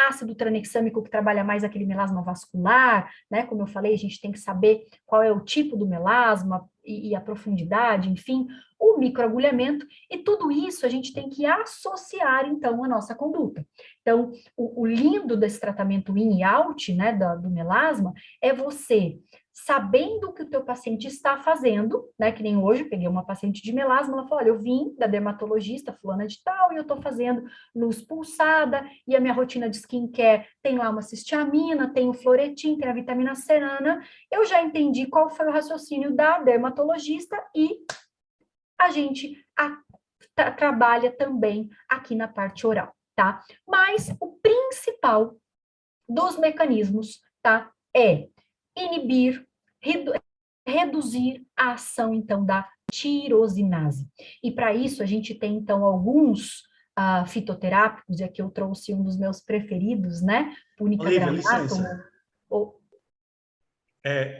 Speaker 2: ácido tranexâmico que trabalha mais aquele melasma vascular, né? Como eu falei, a gente tem que saber qual é o tipo do melasma e a profundidade, enfim, o microagulhamento, e tudo isso a gente tem que associar, então, a nossa conduta. Então, o lindo desse tratamento in e out, né, do melasma, é você sabendo o que o teu paciente está fazendo, né, que nem hoje, peguei uma paciente de melasma, ela falou, olha, eu vim da dermatologista fulana de tal, e eu estou fazendo luz pulsada, e a minha rotina de skincare tem lá uma cistiamina, tem o fluoretin, tem a vitamina C, eu já entendi qual foi o raciocínio da dermatologista, e a gente trabalha também aqui na parte oral, tá? Mas o principal dos mecanismos, tá, é inibir, reduzir a ação, então, da tirosinase. E para isso, a gente tem, então, alguns fitoterápicos, e aqui eu trouxe um dos meus preferidos, né? Punica
Speaker 1: Olivia,
Speaker 2: granatum.
Speaker 1: licença.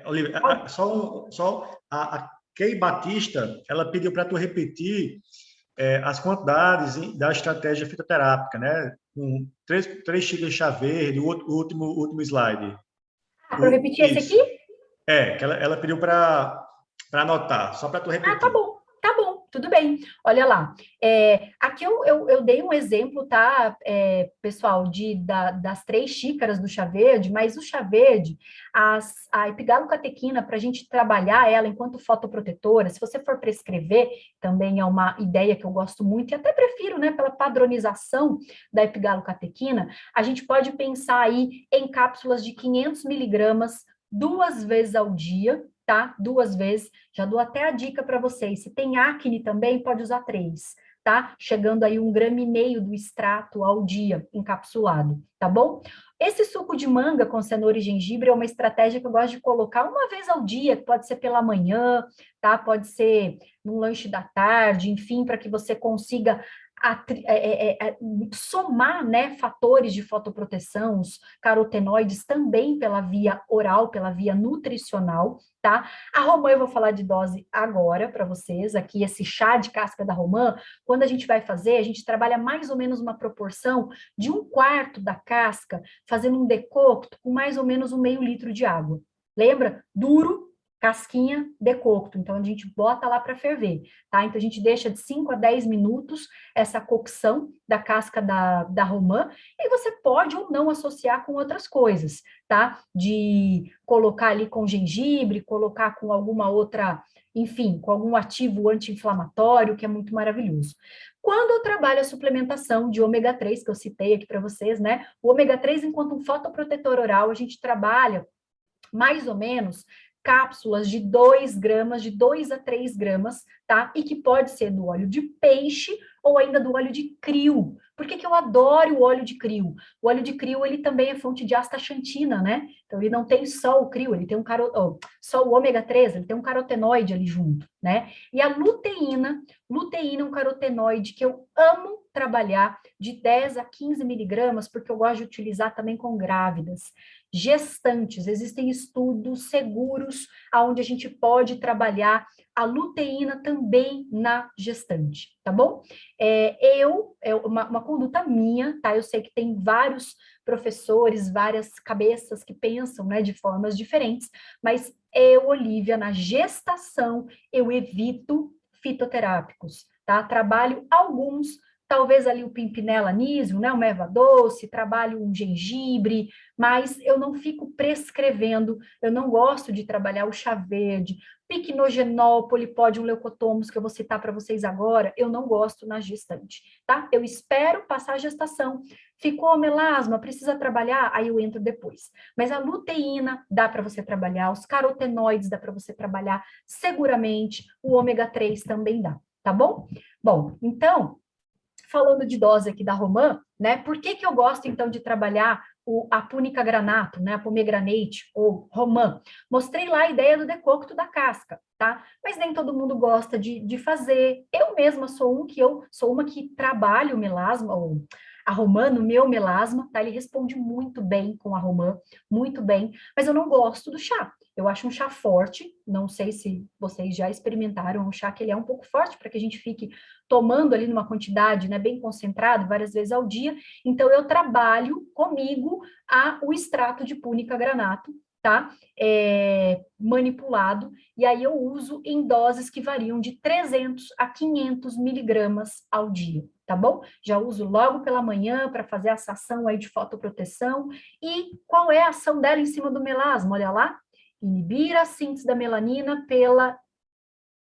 Speaker 1: Olivia, a Kay Batista, ela pediu para tu repetir as quantidades da estratégia fitoterápica, né? Com três xícaras de chá verde, o último slide.
Speaker 2: Para eu repetir esse aqui?
Speaker 1: Que ela pediu para anotar, só para tu repetir.
Speaker 2: Tá bom, tudo bem. Olha lá, aqui eu dei um exemplo, tá, pessoal, das 3 xícaras do chá verde, mas o chá verde, a epigalocatequina, para a gente trabalhar ela enquanto fotoprotetora, se você for prescrever, também é uma ideia que eu gosto muito, e até prefiro, né, pela padronização da epigalocatequina, a gente pode pensar aí em cápsulas de 500 miligramas 2 vezes ao dia, tá? 2 vezes. Já dou até a dica para vocês. Se tem acne também, pode usar 3, tá? Chegando aí 1,5 gramas do extrato ao dia, encapsulado, tá bom? Esse suco de manga com cenoura e gengibre é uma estratégia que eu gosto de colocar 1 vez ao dia, pode ser pela manhã, tá? Pode ser num lanche da tarde, enfim, para que você consiga somar, né, fatores de fotoproteção, os carotenoides também pela via oral, pela via nutricional, tá? A romã eu vou falar de dose agora para vocês, aqui esse chá de casca da romã, quando a gente vai fazer, a gente trabalha mais ou menos uma proporção de 1/4 da casca, fazendo um decocto com mais ou menos 0,5 litro de água. Lembra? Duro, casquinha, decocto. Então, a gente bota lá para ferver, tá? Então, a gente deixa de 5 a 10 minutos essa cocção da casca da romã, e você pode ou não associar com outras coisas, tá? De colocar ali com gengibre, colocar com alguma outra, enfim, com algum ativo anti-inflamatório, que é muito maravilhoso. Quando eu trabalho a suplementação de ômega 3, que eu citei aqui para vocês, né? O ômega 3, enquanto um fotoprotetor oral, a gente trabalha mais ou menos cápsulas de 2 gramas, de 2 a 3 gramas, tá? E que pode ser do óleo de peixe ou ainda do óleo de krill. Por que eu adoro o óleo de krill? O óleo de krill, ele também é fonte de astaxantina, né? Então, ele não tem só o krill, ele tem só o ômega 3, ele tem um carotenoide ali junto, né? E a luteína é um carotenoide que eu amo trabalhar de 10 a 15 miligramas, porque eu gosto de utilizar também com grávidas. Gestantes, existem estudos seguros onde a gente pode trabalhar a luteína também na gestante, tá bom? Uma conduta minha, tá? Eu sei que tem vários professores, várias cabeças que pensam, né, de formas diferentes, mas Olivia, na gestação, eu evito fitoterápicos, tá? Trabalho alguns, talvez ali o pimpinela anísio, né, uma erva doce, trabalho um gengibre, mas eu não fico prescrevendo, eu não gosto de trabalhar o chá verde, piquenogenol, polipódium leucotomus, que eu vou citar para vocês agora, eu não gosto na gestante, tá? Eu espero passar a gestação, ficou melasma, precisa trabalhar, aí eu entro depois. Mas a luteína dá para você trabalhar, os carotenoides dá para você trabalhar, seguramente, o ômega 3 também dá, tá bom? Bom, então, falando de dose aqui da romã, né? Por que que eu gosto, então, de trabalhar a púnica granato, né? A pomegranate ou romã? Mostrei lá a ideia do decocto da casca, tá? Mas nem todo mundo gosta de fazer. Eu mesma sou uma que trabalho o melasma, ou a romã no meu melasma, tá? Ele responde muito bem com a romã, muito bem, mas eu não gosto do chá. Eu acho um chá forte, não sei se vocês já experimentaram um chá que ele é um pouco forte para que a gente fique tomando ali numa quantidade, né, bem concentrado, várias vezes ao dia. Então eu trabalho comigo o extrato de púnica granato, tá? Manipulado, e aí eu uso em doses que variam de 300 a 500 miligramas ao dia, tá bom? Já uso logo pela manhã para fazer essa ação aí de fotoproteção. E qual é a ação dela em cima do melasma? Olha lá, inibir a síntese da melanina pela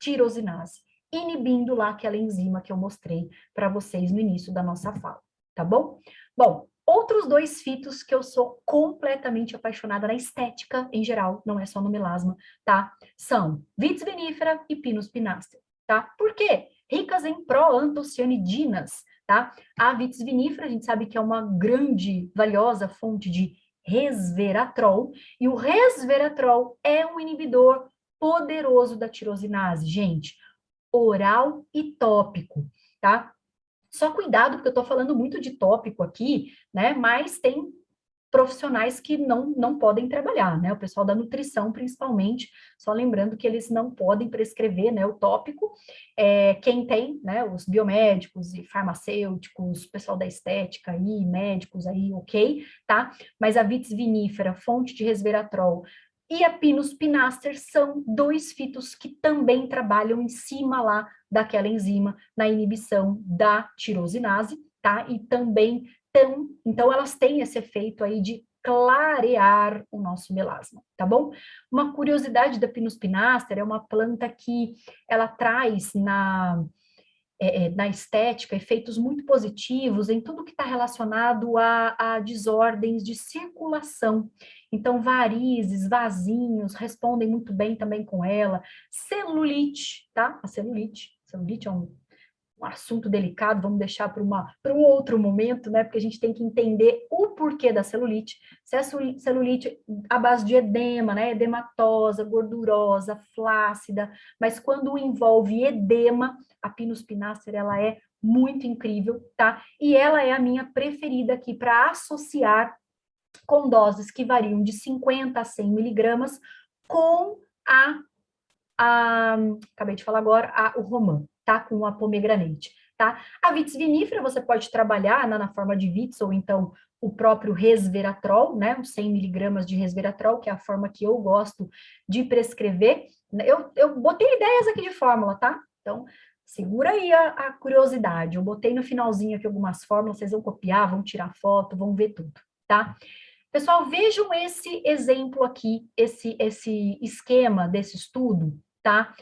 Speaker 2: tirosinase, inibindo lá aquela enzima que eu mostrei para vocês no início da nossa fala, tá bom? Bom, outros dois fitos que eu sou completamente apaixonada na estética em geral, não é só no melasma, tá? São Vitis vinifera e Pinus pinaster, tá? Por quê? Ricas em proantocianidinas, tá? A Vitis vinifera, a gente sabe que é uma grande, valiosa fonte de resveratrol, e o resveratrol é um inibidor poderoso da tirosinase, gente, oral e tópico, tá? Só cuidado, porque eu tô falando muito de tópico aqui, né? Mas tem profissionais que não podem trabalhar, né? O pessoal da nutrição, principalmente, só lembrando que eles não podem prescrever, né, o tópico. Quem tem, né, os biomédicos e farmacêuticos, pessoal da estética aí, médicos aí, ok, tá? Mas a Vitis vinifera, fonte de resveratrol, e a Pinus pinaster são dois fitos que também trabalham em cima lá daquela enzima na inibição da tirosinase, tá? E também então elas têm esse efeito aí de clarear o nosso melasma, tá bom? Uma curiosidade da Pinus pinaster é uma planta que ela traz na estética efeitos muito positivos em tudo que está relacionado a desordens de circulação. Então, varizes, vasinhos respondem muito bem também com ela. Celulite, tá? A celulite é um assunto delicado, vamos deixar para um outro momento, né? Porque a gente tem que entender o porquê da celulite. Se é celulite à base de edema, né? Edematosa, gordurosa, flácida, mas quando envolve edema, a Pinus pinaster, ela é muito incrível, tá? E ela é a minha preferida aqui para associar com doses que variam de 50 a 100 miligramas com acabei de falar agora, o romã, tá? Com a pomegranate, tá? A Vitis vinifera você pode trabalhar na forma de Vitis, ou então o próprio resveratrol, né? Os 100 miligramas de resveratrol, que é a forma que eu gosto de prescrever. Eu botei ideias aqui de fórmula, tá? Então, segura aí a curiosidade. Eu botei no finalzinho aqui algumas fórmulas, vocês vão copiar, vão tirar foto, vão ver tudo, tá? Pessoal, vejam esse exemplo aqui, esse esquema desse estudo, tá?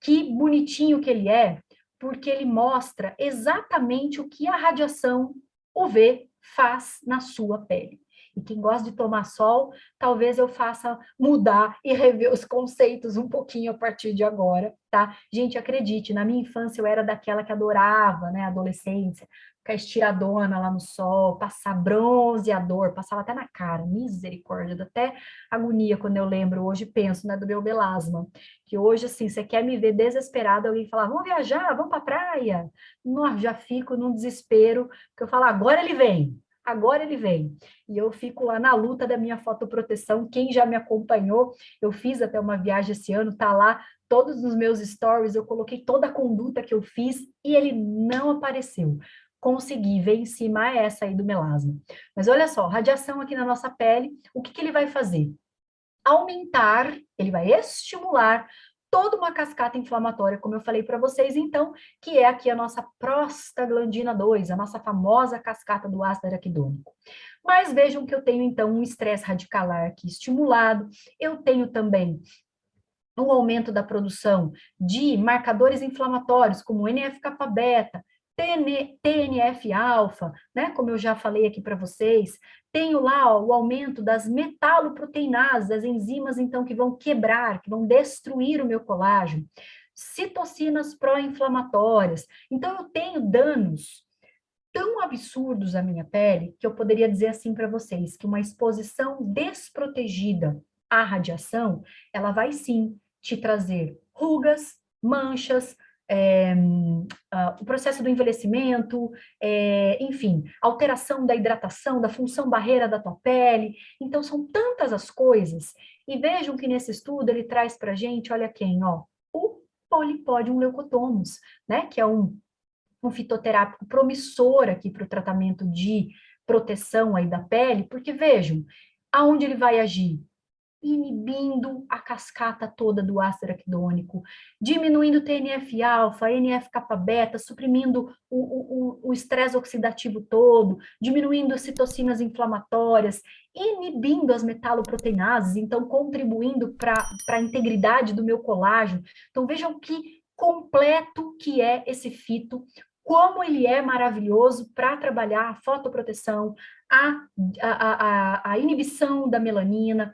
Speaker 2: Que bonitinho que ele é, porque ele mostra exatamente o que a radiação UV faz na sua pele. E quem gosta de tomar sol, talvez eu faça mudar e rever os conceitos um pouquinho a partir de agora, tá? Gente, acredite, na minha infância eu era daquela que adorava, né, adolescência, ficar estiradona lá no sol, passar bronzeador, passava até na cara, misericórdia, dá até agonia quando eu lembro, hoje penso, né, do meu melasma, que hoje, assim, você quer me ver desesperada, alguém fala, vamos viajar, vamos pra praia, nossa, já fico num desespero, porque eu falo, agora ele vem, e eu fico lá na luta da minha fotoproteção, quem já me acompanhou, eu fiz até uma viagem esse ano, tá lá, todos os meus stories, eu coloquei toda a conduta que eu fiz, e ele não apareceu, consegui ver em cima essa aí do melasma. Mas olha só, radiação aqui na nossa pele, o que ele vai fazer? Aumentar, ele vai estimular toda uma cascata inflamatória, como eu falei para vocês, então, que é aqui a nossa prostaglandina 2, a nossa famosa cascata do ácido araquidônico. Mas vejam que eu tenho, então, um estresse radicalar aqui estimulado, eu tenho também um aumento da produção de marcadores inflamatórios, como NF-kappa-beta, TNF-alfa, né, como eu já falei aqui para vocês, tenho lá ó, o aumento das metaloproteinases, as enzimas, então, que vão quebrar, que vão destruir o meu colágeno, citocinas pró-inflamatórias. Então, eu tenho danos tão absurdos à minha pele que eu poderia dizer assim para vocês, que uma exposição desprotegida à radiação, ela vai sim te trazer rugas, manchas, o processo do envelhecimento, enfim, alteração da hidratação, da função barreira da tua pele. Então, são tantas as coisas. E vejam que nesse estudo ele traz para a gente, olha quem, ó, o Polypodium leucotomus, né, que é um fitoterápico promissor aqui para o tratamento de proteção aí da pele, porque vejam, aonde ele vai agir? Inibindo a cascata toda do ácido araquidônico, diminuindo o TNF-alfa, NF-kappa-beta, suprimindo o estresse oxidativo todo, diminuindo as citocinas inflamatórias, inibindo as metaloproteinases, então contribuindo para a integridade do meu colágeno. Então vejam que completo que é esse fito, como ele é maravilhoso para trabalhar a fotoproteção, a inibição da melanina,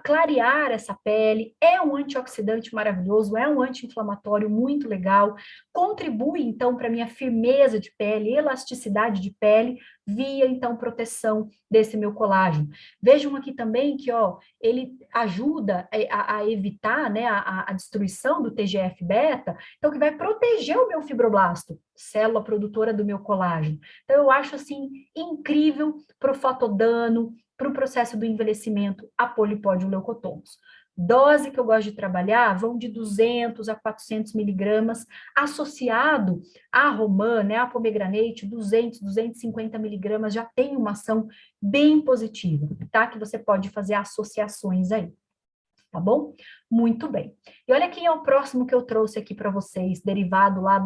Speaker 2: clarear essa pele, é um antioxidante maravilhoso, é um anti-inflamatório muito legal, contribui, então, para a minha firmeza de pele, elasticidade de pele, via, então, proteção desse meu colágeno. Vejam aqui também que, ó, ele ajuda a evitar, né, a destruição do TGF-beta, então, que vai proteger o meu fibroblasto, célula produtora do meu colágeno. Então, eu acho, assim, incrível para o fotodano, para o processo do envelhecimento, a Polypodium leucotomus. Dose que eu gosto de trabalhar vão de 200 a 400 miligramas, associado a romã, né, a pomegranate, 200, 250 miligramas, já tem uma ação bem positiva, tá? Que você pode fazer associações aí, tá bom? Muito bem. E olha quem é o próximo que eu trouxe aqui para vocês, derivado lá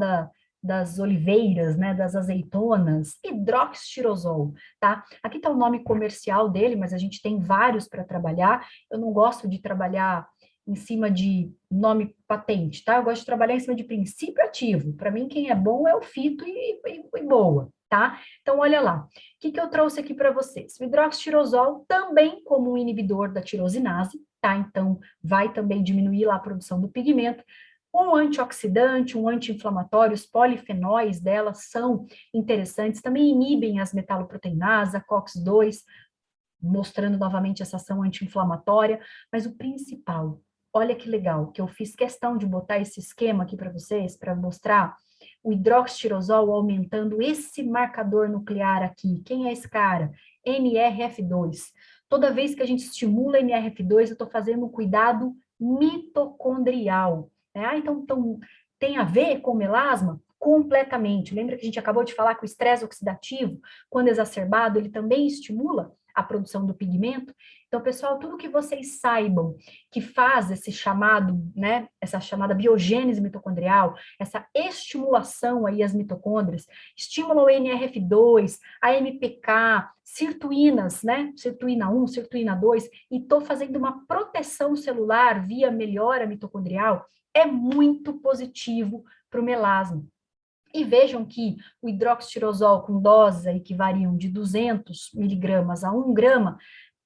Speaker 2: das oliveiras, né, das azeitonas, hidroxitirosol, tá? Aqui está o nome comercial dele, mas a gente tem vários para trabalhar. Eu não gosto de trabalhar em cima de nome patente, tá? Eu gosto de trabalhar em cima de princípio ativo. Para mim, quem é bom é o fito e boa, tá? Então, olha lá. O que eu trouxe aqui para vocês? O hidroxitirosol também como um inibidor da tirosinase, tá? Então, vai também diminuir lá a produção do pigmento. Um antioxidante, um anti-inflamatório, os polifenóis delas são interessantes, também inibem as metaloproteinases, a COX-2, mostrando novamente essa ação anti-inflamatória, mas o principal, olha que legal, que eu fiz questão de botar esse esquema aqui para vocês, para mostrar o hidroxitirosol aumentando esse marcador nuclear aqui. Quem é esse cara? NRF2. Toda vez que a gente estimula NRF2, eu estou fazendo um cuidado mitocondrial. Então, tem a ver com melasma? Completamente. Lembra que a gente acabou de falar que o estresse oxidativo, quando exacerbado, ele também estimula a produção do pigmento? Então, pessoal, tudo que vocês saibam que faz esse chamado, né, essa chamada biogênese mitocondrial, essa estimulação aí às mitocôndrias, estimula o NRF2, a MPK, sirtuínas, né, sirtuína 1, sirtuína 2, e estou fazendo uma proteção celular via melhora mitocondrial, é muito positivo para o melasma. E vejam que o hidroxitirosol com doses aí que variam de 200 miligramas a 1 grama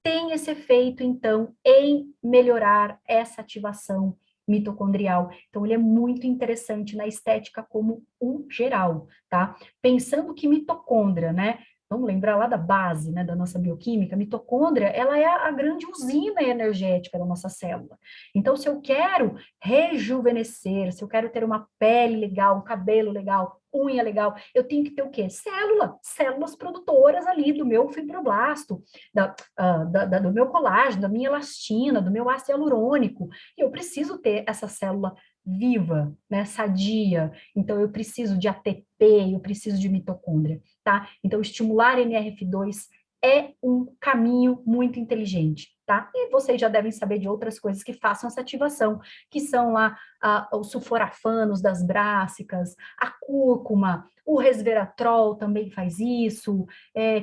Speaker 2: tem esse efeito, então, em melhorar essa ativação mitocondrial. Então, ele é muito interessante na estética como um geral, tá? Pensando que mitocôndria, né? Vamos lembrar lá da base, né, da nossa bioquímica, a mitocôndria, ela é a grande usina energética da nossa célula. Então, se eu quero rejuvenescer, se eu quero ter uma pele legal, um cabelo legal, unha legal, eu tenho que ter o quê? Células produtoras ali do meu fibroblasto, do meu colágeno, da minha elastina, do meu ácido hialurônico. E eu preciso ter essa célula viva, né, sadia. Então, eu preciso de ATP, eu preciso de mitocôndria, tá? Então, estimular NRF2 é um caminho muito inteligente, tá? E vocês já devem saber de outras coisas que façam essa ativação, que são lá os sulforafanos das brássicas, a cúrcuma, o resveratrol também faz isso,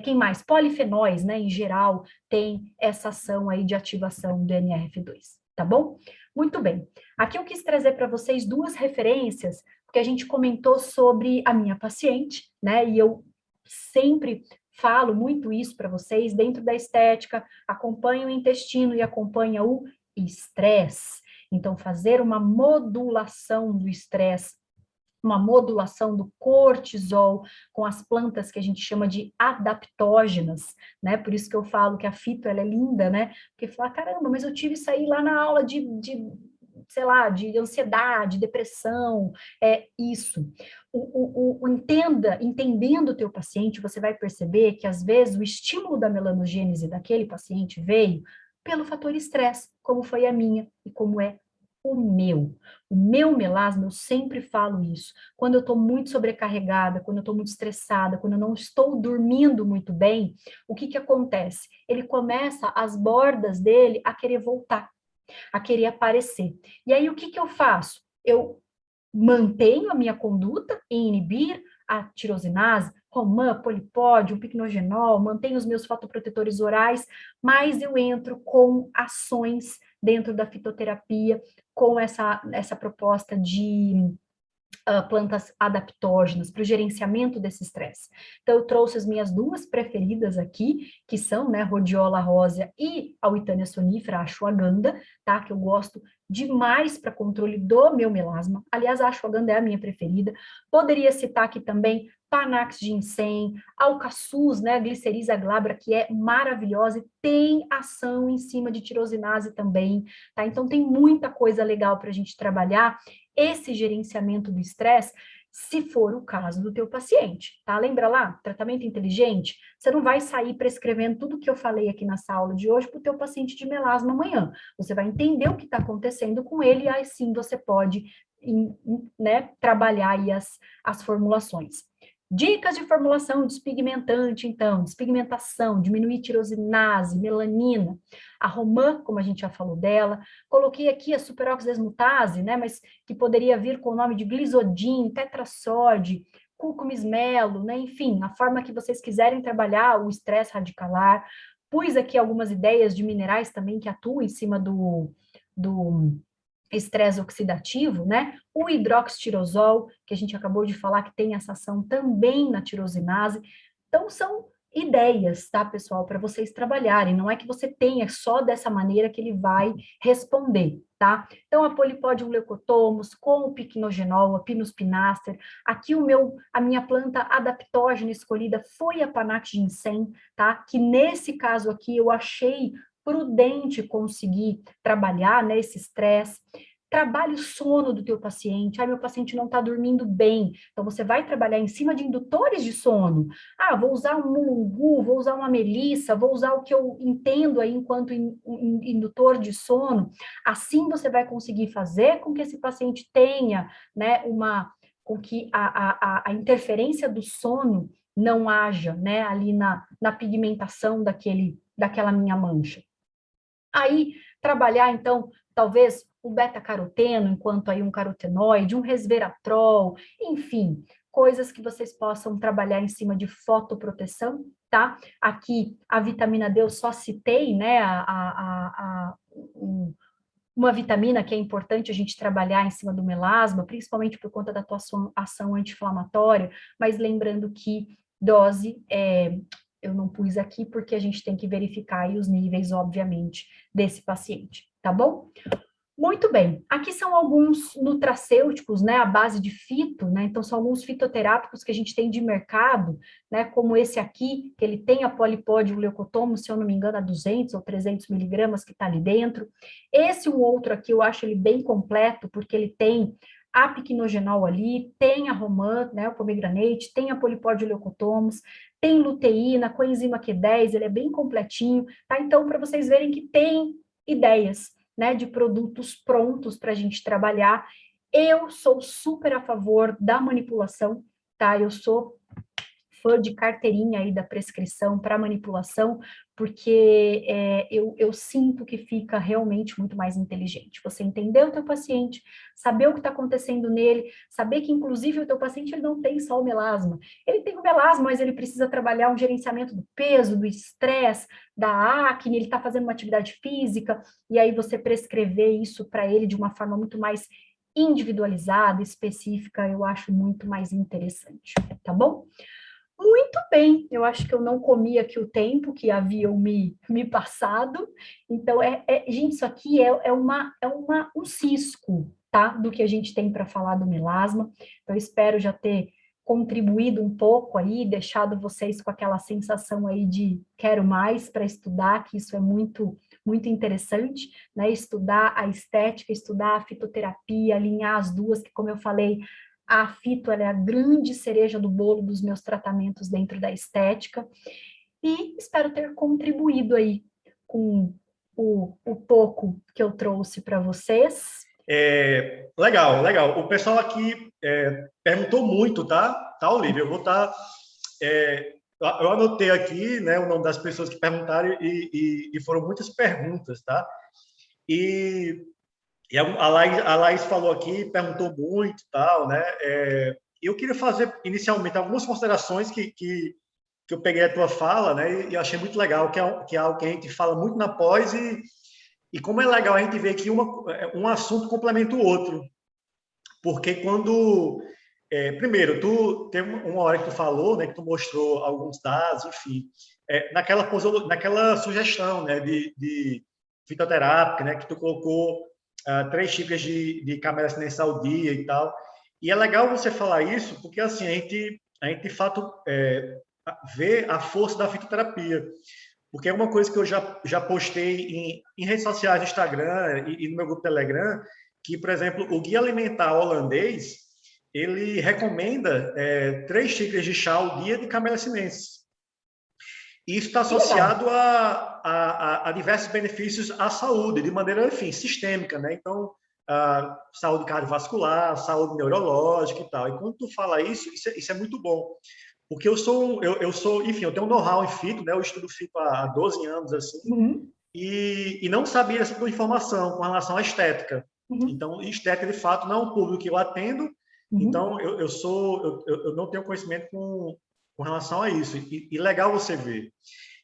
Speaker 2: quem mais? Polifenóis, né, em geral, tem essa ação aí de ativação do NRF2, tá bom? Muito bem. Aqui eu quis trazer para vocês duas referências, porque a gente comentou sobre a minha paciente, né, e eu sempre falo muito isso para vocês, dentro da estética, acompanha o intestino e acompanha o estresse. Então, fazer uma modulação do estresse uma modulação do cortisol com as plantas que a gente chama de adaptógenas, né? Por isso que eu falo que a fito, ela é linda, né? Porque fala, caramba, mas eu tive isso aí lá na aula sei lá, de ansiedade, depressão, isso. Entendendo o teu paciente, você vai perceber que, às vezes, o estímulo da melanogênese daquele paciente veio pelo fator estresse, como foi a minha e como é o meu. O meu melasma, eu sempre falo isso. Quando eu estou muito sobrecarregada, quando eu estou muito estressada, quando eu não estou dormindo muito bem, o que acontece? Ele começa, as bordas dele, a querer voltar, a querer aparecer. E aí, o que eu faço? Eu mantenho a minha conduta em inibir a tirosinase, Roman, polipódio, picnogenol, mantenho os meus fotoprotetores orais, mas eu entro com ações dentro da fitoterapia, com essa proposta de plantas adaptógenas para o gerenciamento desse estresse. Então, eu trouxe as minhas duas preferidas aqui, que são, né, Rhodiola rósea e a Witania sonífera, a ashwagandha, tá? Que eu gosto demais para controle do meu melasma. Aliás, a ashwagandha é a minha preferida. Poderia citar aqui também Panax ginseng, alcaçuz, né, Glyceriza glabra, que é maravilhosa e tem ação em cima de tirosinase também, tá? Então, tem muita coisa legal para a gente trabalhar esse gerenciamento do estresse, se for o caso do teu paciente, tá? Lembra lá, tratamento inteligente? Você não vai sair prescrevendo tudo que eu falei aqui nessa aula de hoje para o teu paciente de melasma amanhã. Você vai entender o que está acontecendo com ele e aí sim você pode, né, trabalhar aí as formulações. Dicas de formulação despigmentante, então, despigmentação, diminuir tirosinase, melanina, a romã, como a gente já falou dela, coloquei aqui a superoxidesmutase, né, mas que poderia vir com o nome de glisodin, tetrassode, cúrcuma melo, né, enfim, a forma que vocês quiserem trabalhar o estresse radicalar. Pus aqui algumas ideias de minerais também que atuam em cima do estresse oxidativo, né? O hidroxitirosol, que a gente acabou de falar que tem essa ação também na tirosinase. Então, são ideias, tá, pessoal, para vocês trabalharem. Não é que você tenha só dessa maneira que ele vai responder, tá? Então, a Polipodium leucotomus com o piquenogenol, a Pinus pinaster. Aqui a minha planta adaptógena escolhida foi a Panax ginseng, tá? Que nesse caso aqui eu achei prudente conseguir trabalhar, né, esse estresse. Trabalhe o sono do teu paciente. Meu paciente não está dormindo bem. Então, você vai trabalhar em cima de indutores de sono. Vou usar um mulungu, vou usar uma melissa, vou usar o que eu entendo aí enquanto indutor de sono. Assim, você vai conseguir fazer com que esse paciente tenha, né, com que a interferência do sono não haja, né, ali na pigmentação daquela minha mancha. Aí, trabalhar, então, talvez o beta-caroteno, enquanto aí um carotenoide, um resveratrol, enfim, coisas que vocês possam trabalhar em cima de fotoproteção, tá? Aqui, a vitamina D, eu só citei, né, uma vitamina que é importante a gente trabalhar em cima do melasma, principalmente por conta da tua ação anti-inflamatória, mas lembrando que dose eu não pus aqui porque a gente tem que verificar aí os níveis, obviamente, desse paciente, tá bom? Muito bem, aqui são alguns nutracêuticos, né, à base de fito, né, então são alguns fitoterápicos que a gente tem de mercado, né, como esse aqui, que ele tem a Polipodium leucotomus, se eu não me engano, a 200 ou 300 miligramas que está ali dentro. Esse um outro aqui, eu acho ele bem completo, porque ele tem a piquenogenol ali, tem a romã, né, o pomegranate, tem a Polipodium leucotomus, tem luteína, coenzima Q10, ele é bem completinho, tá? Então, para vocês verem que tem ideias, né, de produtos prontos para a gente trabalhar. Eu sou super a favor da manipulação, tá? Eu sou fã de carteirinha aí da prescrição para manipulação, porque eu sinto que fica realmente muito mais inteligente. Você entender o teu paciente, saber o que está acontecendo nele, saber que, inclusive, o teu paciente ele não tem só o melasma. Ele tem o melasma, mas ele precisa trabalhar um gerenciamento do peso, do estresse, da acne, ele está fazendo uma atividade física, e aí você prescrever isso para ele de uma forma muito mais individualizada, específica, eu acho muito mais interessante, tá bom? Muito bem, eu acho que eu não comi aqui o tempo que haviam me passado. Então, gente, isso aqui é um cisco, tá? tá? Do que a gente tem para falar do melasma. Então, eu espero já ter contribuído um pouco aí, deixado vocês com aquela sensação aí de quero mais para estudar, que isso é muito, muito interessante, né? Estudar a estética, estudar a fitoterapia, alinhar as duas, que como eu falei, a fito ela é a grande cereja do bolo dos meus tratamentos dentro da estética, e espero ter contribuído aí com o pouco que eu trouxe para vocês.
Speaker 1: Legal, legal. O pessoal aqui perguntou muito, tá, Olivia? Eu vou estar. Eu anotei aqui, né, o nome das pessoas que perguntaram e foram muitas perguntas, tá? E a Laís falou aqui, perguntou muito, tal, né? Eu queria fazer inicialmente algumas considerações que eu peguei a tua fala, né? E achei muito legal, que é algo que a gente fala muito na pós e como é legal a gente ver que um assunto complementa o outro. Porque quando... primeiro, tu tem uma hora que tu falou, né, que tu mostrou alguns dados, enfim, naquela sugestão, né, de fitoterápica, né, que tu colocou 3 xícaras de camela sinensis ao dia e tal. E é legal você falar isso, porque assim, a gente de fato vê a força da fitoterapia. Porque é uma coisa que eu já postei em redes sociais, Instagram e no meu grupo Telegram, que, por exemplo, o Guia Alimentar Holandês, ele recomenda 3 xícaras de chá ao dia de Camellia sinensis. E isso está associado a diversos benefícios à saúde, de maneira, enfim, sistêmica, né? Então, saúde cardiovascular, saúde neurológica e tal. E quando tu fala isso é muito bom. Porque eu sou, enfim, eu tenho um know-how em fito, né? Eu estudo fito há 12 anos, assim, e não sabia essa informação com relação à estética. Então, estética, de fato, não é um público que eu atendo, então eu não tenho conhecimento com relação a isso. E legal você ver.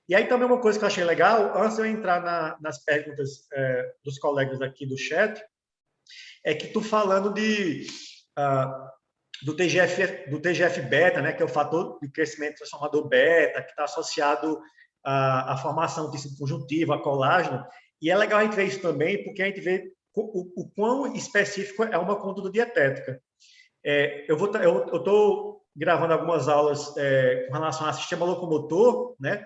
Speaker 1: E aí também uma coisa que eu achei legal, antes de eu entrar nas perguntas dos colegas aqui do chat, é que tu falando do TGF beta, né, que é o fator de crescimento transformador beta, que está associado à formação de tecido conjuntivo, a colágeno. E é legal a gente ver isso também, porque a gente vê o quão específico é uma conduta dietética. Eu estou gravando algumas aulas com relação ao sistema locomotor, né?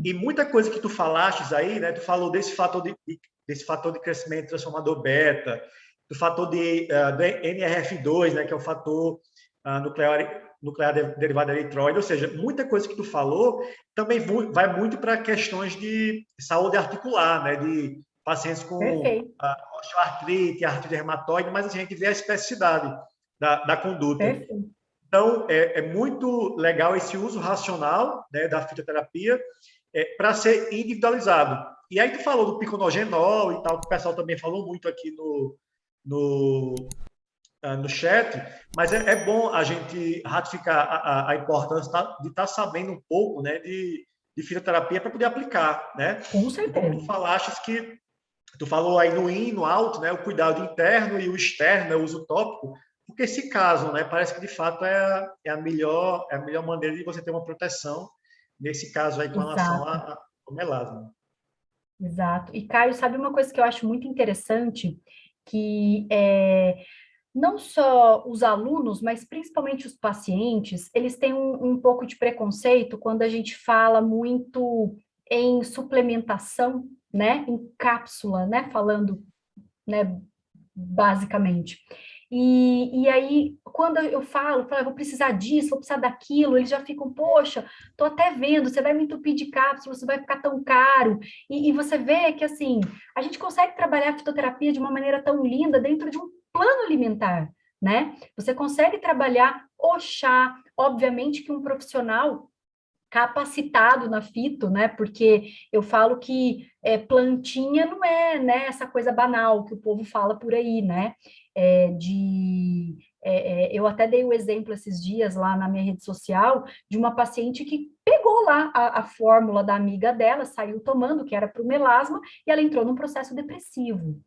Speaker 1: E muita coisa que tu falaste aí, né? Tu falou desse fator de crescimento transformador beta, do fator do NRF2, né? Que é o fator nuclear derivado de eritrose, ou seja, muita coisa que tu falou também vai muito para questões de saúde articular, né? De pacientes com osteoartrite, artrite reumatoide, mas a gente vê a especificidade da conduta.
Speaker 2: Perfeito.
Speaker 1: Então, é muito legal esse uso racional, né, da fitoterapia para ser individualizado. E aí tu falou do piconogenol e tal, que o pessoal também falou muito aqui no chat, mas é bom a gente ratificar a importância de estar sabendo um pouco, né, de fitoterapia para poder aplicar, né?
Speaker 2: Com certeza.
Speaker 1: E como tu falaste que tu falou aí no in, no out, né, o cuidado interno e o externo, né, o uso tópico, porque esse caso, né, parece que de fato é a melhor maneira de você ter uma proteção nesse caso aí com relação ao melasma.
Speaker 2: Exato. E, Caio, sabe uma coisa que eu acho muito interessante? Que não só os alunos, mas principalmente os pacientes, eles têm um pouco de preconceito quando a gente fala muito em suplementação, né? Em cápsula, né? Falando, né? Basicamente. E aí, quando eu falo, vou precisar disso, vou precisar daquilo, eles já ficam, poxa, tô até vendo, você vai me entupir de cápsula, você vai ficar tão caro. E você vê que, assim, a gente consegue trabalhar a fitoterapia de uma maneira tão linda dentro de um plano alimentar, né? Você consegue trabalhar o chá, obviamente que um profissional capacitado na fito, né? Porque eu falo que plantinha não é, né, essa coisa banal que o povo fala por aí, né? Eu até dei o exemplo esses dias lá na minha rede social de uma paciente que pegou lá a fórmula da amiga dela, saiu tomando, que era para o melasma, e ela entrou num processo depressivo.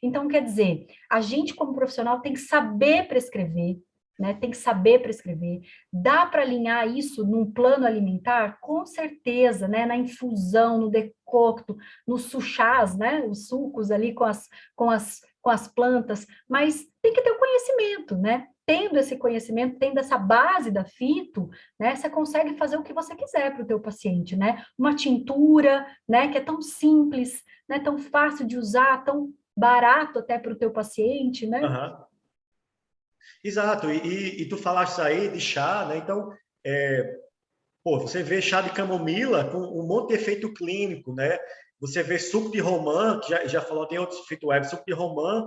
Speaker 2: Então, quer dizer, a gente como profissional tem que saber prescrever, né? Tem que saber prescrever. Dá para alinhar isso num plano alimentar? Com certeza, né? Na infusão, no decocto, nos suchás, né? Os sucos ali com com as plantas, mas tem que ter o conhecimento, né? Tendo esse conhecimento, tendo essa base da fito, né, você consegue fazer o que você quiser para o teu paciente, né? Uma tintura, né, que é tão simples, né, tão fácil de usar, tão barato até para o teu paciente, né?
Speaker 1: Aham. Exato. E tu falaste aí de chá, né? Então, pô, você vê chá de camomila com um monte de efeito clínico, né? Você vê suco de romã, que já falou, tem outros efeitos web, suco de romã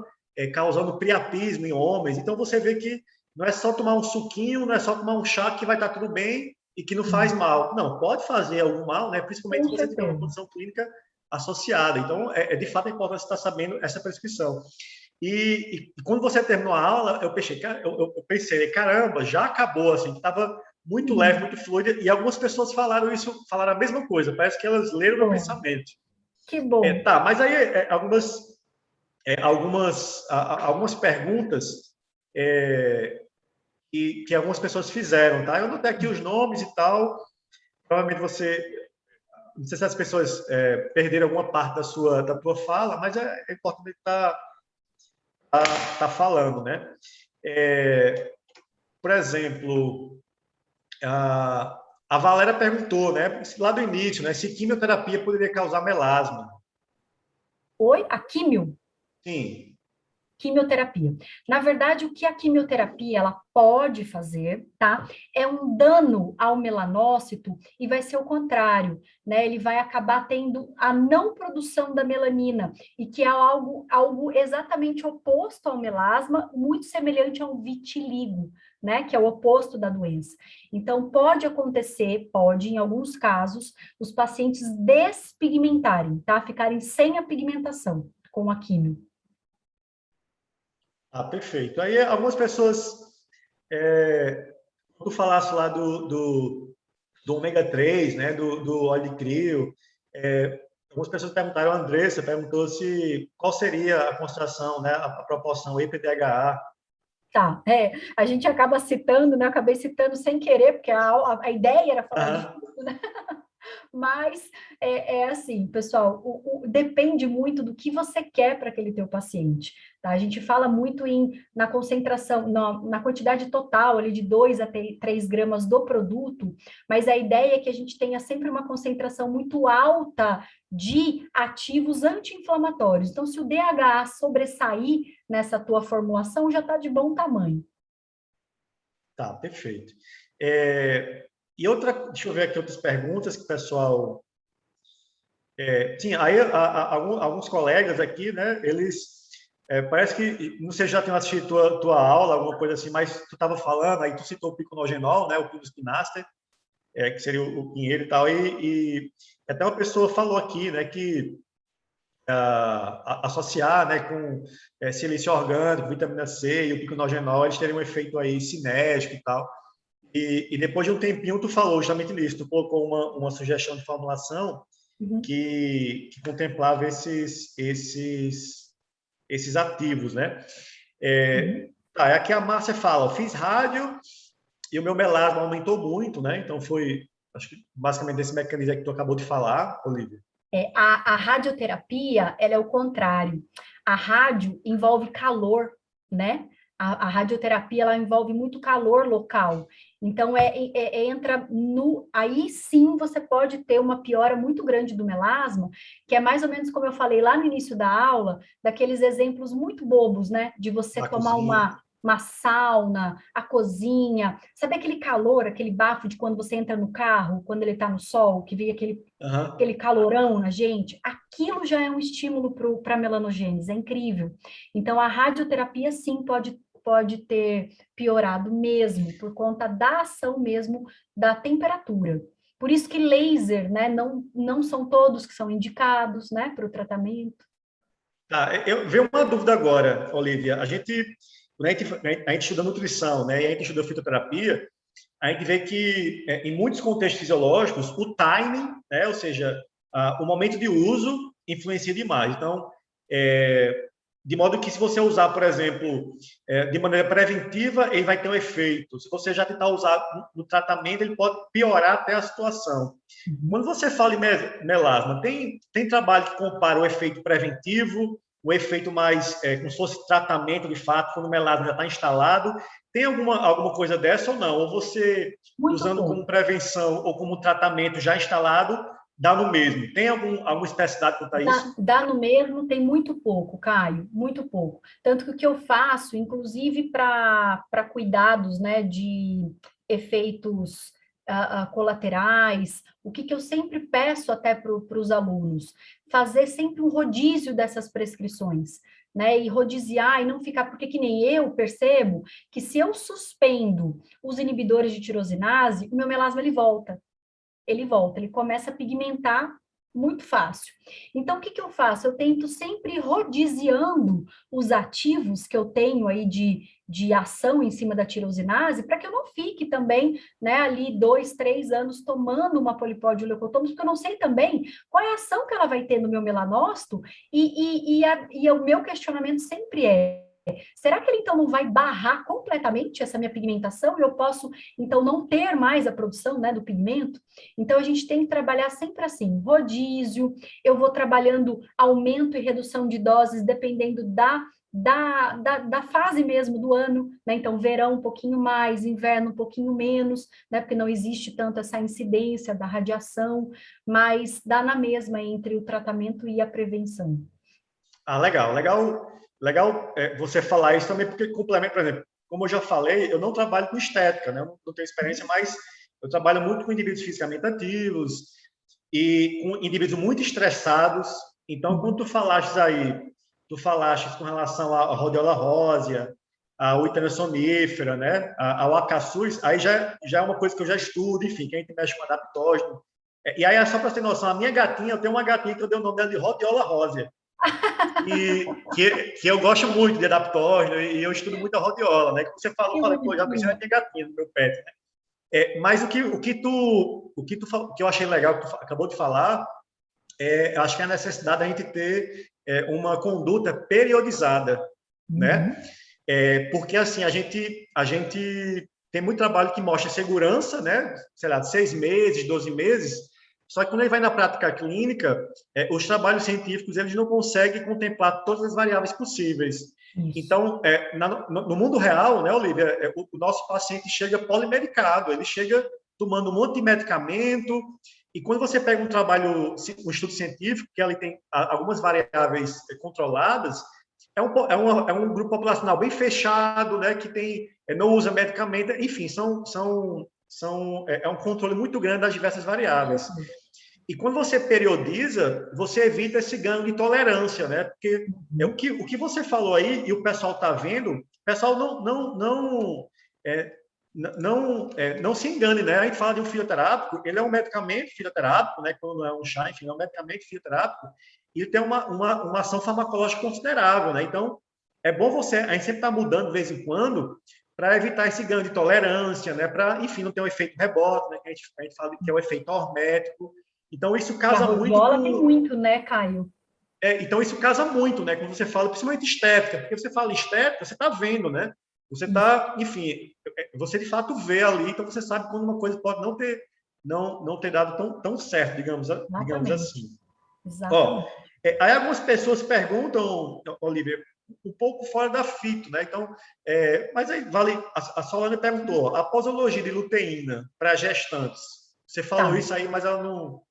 Speaker 1: causando priapismo em homens. Então, você vê que não é só tomar um suquinho, não é só tomar um chá que vai estar tudo bem e que não faz mal. Não, pode fazer algum mal, né? Principalmente
Speaker 2: Com
Speaker 1: se você tiver uma
Speaker 2: certeza.
Speaker 1: condição clínica associada. Então, de fato importante estar sabendo essa prescrição. E quando você terminou a aula, eu pensei, caramba, já acabou, assim, estava muito leve, muito fluida, e algumas pessoas falaram isso, falaram a mesma coisa, parece que elas leram meu
Speaker 2: Bom,
Speaker 1: pensamento.
Speaker 2: que bom.
Speaker 1: Tá, mas aí algumas perguntas que algumas pessoas fizeram, tá? Eu anotei aqui os nomes e tal, provavelmente não sei se as pessoas perderam alguma parte da tua fala, mas é importante tá falando, né? Por exemplo, a Valéria perguntou, né, lá do início, né, se quimioterapia poderia causar melasma.
Speaker 2: Oi, a químio.
Speaker 1: Sim.
Speaker 2: Quimioterapia. Na verdade, o que a quimioterapia ela pode fazer, tá? É um dano ao melanócito e vai ser o contrário, né? Ele vai acabar tendo a não produção da melanina e que é algo exatamente oposto ao melasma, muito semelhante ao vitiligo, né? Que é o oposto da doença. Então, pode acontecer, pode, em alguns casos, os pacientes despigmentarem, tá? Ficarem sem a pigmentação com a quimio.
Speaker 1: Ah, perfeito. Aí algumas pessoas, quando tu falasse lá do ômega 3, né, do óleo de crio, algumas pessoas perguntaram, a Andressa perguntou se qual seria a concentração, né, a proporção EPTHA.
Speaker 2: Tá, a gente acaba citando, né? Eu acabei citando sem querer, porque a ideia era falar de
Speaker 1: Aham.
Speaker 2: tudo, né? Mas assim, pessoal, depende muito do que você quer para aquele teu paciente, tá? A gente fala muito na concentração, na quantidade total ali de 2 a 3 gramas do produto, mas a ideia é que a gente tenha sempre uma concentração muito alta de ativos anti-inflamatórios. Então, se o DHA sobressair nessa tua formulação, já está de bom tamanho.
Speaker 1: Tá, perfeito. E outra, deixa eu ver aqui outras perguntas que o pessoal. Sim, aí alguns colegas aqui, né, eles. Parece que, não sei se já tinham assistido tua aula, alguma coisa assim, mas tu estava falando, aí tu citou o piconogenol, né, o pinaster, que seria o pinheiro e tal, e até uma pessoa falou aqui, né, que associar, né, com silício orgânico, vitamina C e o piconogenol, eles teriam um efeito aí cinético e tal. E depois de um tempinho, tu falou justamente nisso, tu colocou uma sugestão de formulação
Speaker 2: Uhum.
Speaker 1: que contemplava esses ativos, né?
Speaker 2: Uhum.
Speaker 1: Tá, aqui a Márcia fala, eu fiz rádio e o meu melasma aumentou muito, né? Então foi, acho que basicamente esse mecanismo que tu acabou de falar, Olivia.
Speaker 2: A radioterapia, ela é o contrário. A rádio envolve calor, né? A radioterapia, ela envolve muito calor local. Então, entra no... Aí sim você pode ter uma piora muito grande do melasma, que é mais ou menos como eu falei lá no início da aula, daqueles exemplos muito bobos, né? De você
Speaker 1: Na
Speaker 2: tomar
Speaker 1: cozinha.
Speaker 2: uma sauna, a cozinha, sabe aquele calor, aquele bafo de quando você entra no carro, quando ele está no sol, que vem aquele calorão na gente, aquilo já é um estímulo para a melanogênese, é incrível. Então, a radioterapia, sim, pode ter piorado mesmo, por conta da ação mesmo da temperatura. Por isso que laser, né, não são todos que são indicados, né, para o tratamento.
Speaker 1: Tá, eu veio uma dúvida agora, Olivia. A gente estuda nutrição, né, e a gente estuda fitoterapia, a gente vê que, em muitos contextos fisiológicos, o timing, né, ou seja, o momento de uso, influencia demais. Então, de modo que se você usar, por exemplo, de maneira preventiva, ele vai ter um efeito. Se você já tentar usar no tratamento, ele pode piorar até a situação.
Speaker 2: Uhum.
Speaker 1: Quando você fala em melasma, tem trabalho que compara o efeito preventivo um efeito mais, como se fosse tratamento de fato, quando o melasma já está instalado? Tem alguma coisa dessa ou não? Ou você,
Speaker 2: Muito
Speaker 1: usando como
Speaker 2: pouco.
Speaker 1: prevenção ou como tratamento já instalado, dá no mesmo? Tem alguma especificidade quanto a isso?
Speaker 2: Dá no mesmo, tem muito pouco, Caio, muito pouco. Tanto que o que eu faço, inclusive para cuidados, né, de efeitos colaterais, o que eu sempre peço até para os alunos, fazer sempre um rodízio dessas prescrições, né, e rodiziar e não ficar, porque que nem eu percebo que se eu suspendo os inibidores de tirosinase, o meu melasma ele volta, ele começa a pigmentar muito fácil. Então, o que eu faço? Eu tento sempre ir rodiziando os ativos que eu tenho aí de ação em cima da tirosinase, para que eu não fique também, né, ali 2, 3 anos tomando uma polipóide leucotomus, porque eu não sei também qual é a ação que ela vai ter no meu melanócito, e o meu questionamento sempre será que ele então não vai barrar completamente essa minha pigmentação e eu posso então não ter mais a produção, né, do pigmento? Então a gente tem que trabalhar sempre assim, rodízio, eu vou trabalhando aumento e redução de doses dependendo da fase mesmo do ano, né? Então, verão um pouquinho mais, inverno um pouquinho menos, né? Porque não existe tanto essa incidência da radiação, mas dá na mesma entre o tratamento e a prevenção.
Speaker 1: Ah, legal, legal, legal você falar isso também, porque complementa, por exemplo, como eu já falei, eu não trabalho com estética, né? Eu não tenho experiência, mas eu trabalho muito com indivíduos fisicamente ativos e com indivíduos muito estressados. Então, quando tu falaste com relação à rodiola rósea, ao Itana sonífera, né? Ao acaçuz, aí já é uma coisa que eu já estudo, enfim, quem mexe com adaptógeno. E aí, só para ter noção, a minha gatinha, eu tenho uma gatinha que eu dei o nome dela de rodiola rósea que eu gosto muito de adaptógeno e eu estudo muito a rodiola, né? Como você falou, eu
Speaker 2: Que
Speaker 1: falei, pô, já pensei
Speaker 2: bonitinho.
Speaker 1: em ter gatinho no meu pet, né? Mas o que eu achei legal que tu acabou de falar, eu acho que é a necessidade da gente ter uma conduta periodizada, né?
Speaker 2: Uhum.
Speaker 1: Porque assim a gente tem muito trabalho que mostra segurança, né? Sei lá, de 6 meses, 12 meses. Só que quando ele vai na prática clínica, os trabalhos científicos eles não conseguem contemplar todas as variáveis possíveis.
Speaker 2: Isso.
Speaker 1: Então, no mundo real, né, Olivia, o nosso paciente chega polimedicado, ele chega tomando um monte de medicamento, e quando você pega um estudo científico, que ele tem algumas variáveis controladas, é um grupo populacional bem fechado, né, que não usa medicamento, enfim, é um controle muito grande das diversas variáveis. E quando você periodiza, você evita esse ganho de tolerância, né? Porque o que você falou aí, e o pessoal está vendo, o pessoal não se engane, né? A gente fala de um fitoterápico, ele é um medicamento fitoterápico, né? Quando não é um chá, enfim, é um medicamento fitoterápico, e ele tem uma ação farmacológica considerável, né? Então, é bom a gente sempre está mudando de vez em quando para evitar esse ganho de tolerância, né? Para, enfim, não ter um efeito rebote, né? Que a gente fala que é o efeito hormético. Então, isso
Speaker 2: E a
Speaker 1: casa muito
Speaker 2: rodiola tem
Speaker 1: com.
Speaker 2: muito, né, Caio?
Speaker 1: Então, isso casa muito, né? Quando você fala, principalmente estética, porque você fala estética, você está vendo, né? Você
Speaker 2: Isso.
Speaker 1: está, enfim, você de fato vê ali, então você sabe quando uma coisa pode não ter dado tão certo, digamos
Speaker 2: Exatamente.
Speaker 1: assim. Ó,
Speaker 2: Exatamente.
Speaker 1: aí algumas pessoas perguntam, Olivia, um pouco fora da fito, né? Então, mas aí vale. A Solane perguntou: a posologia de luteína para gestantes. Você falou
Speaker 2: Tá.
Speaker 1: isso aí, mas ela não.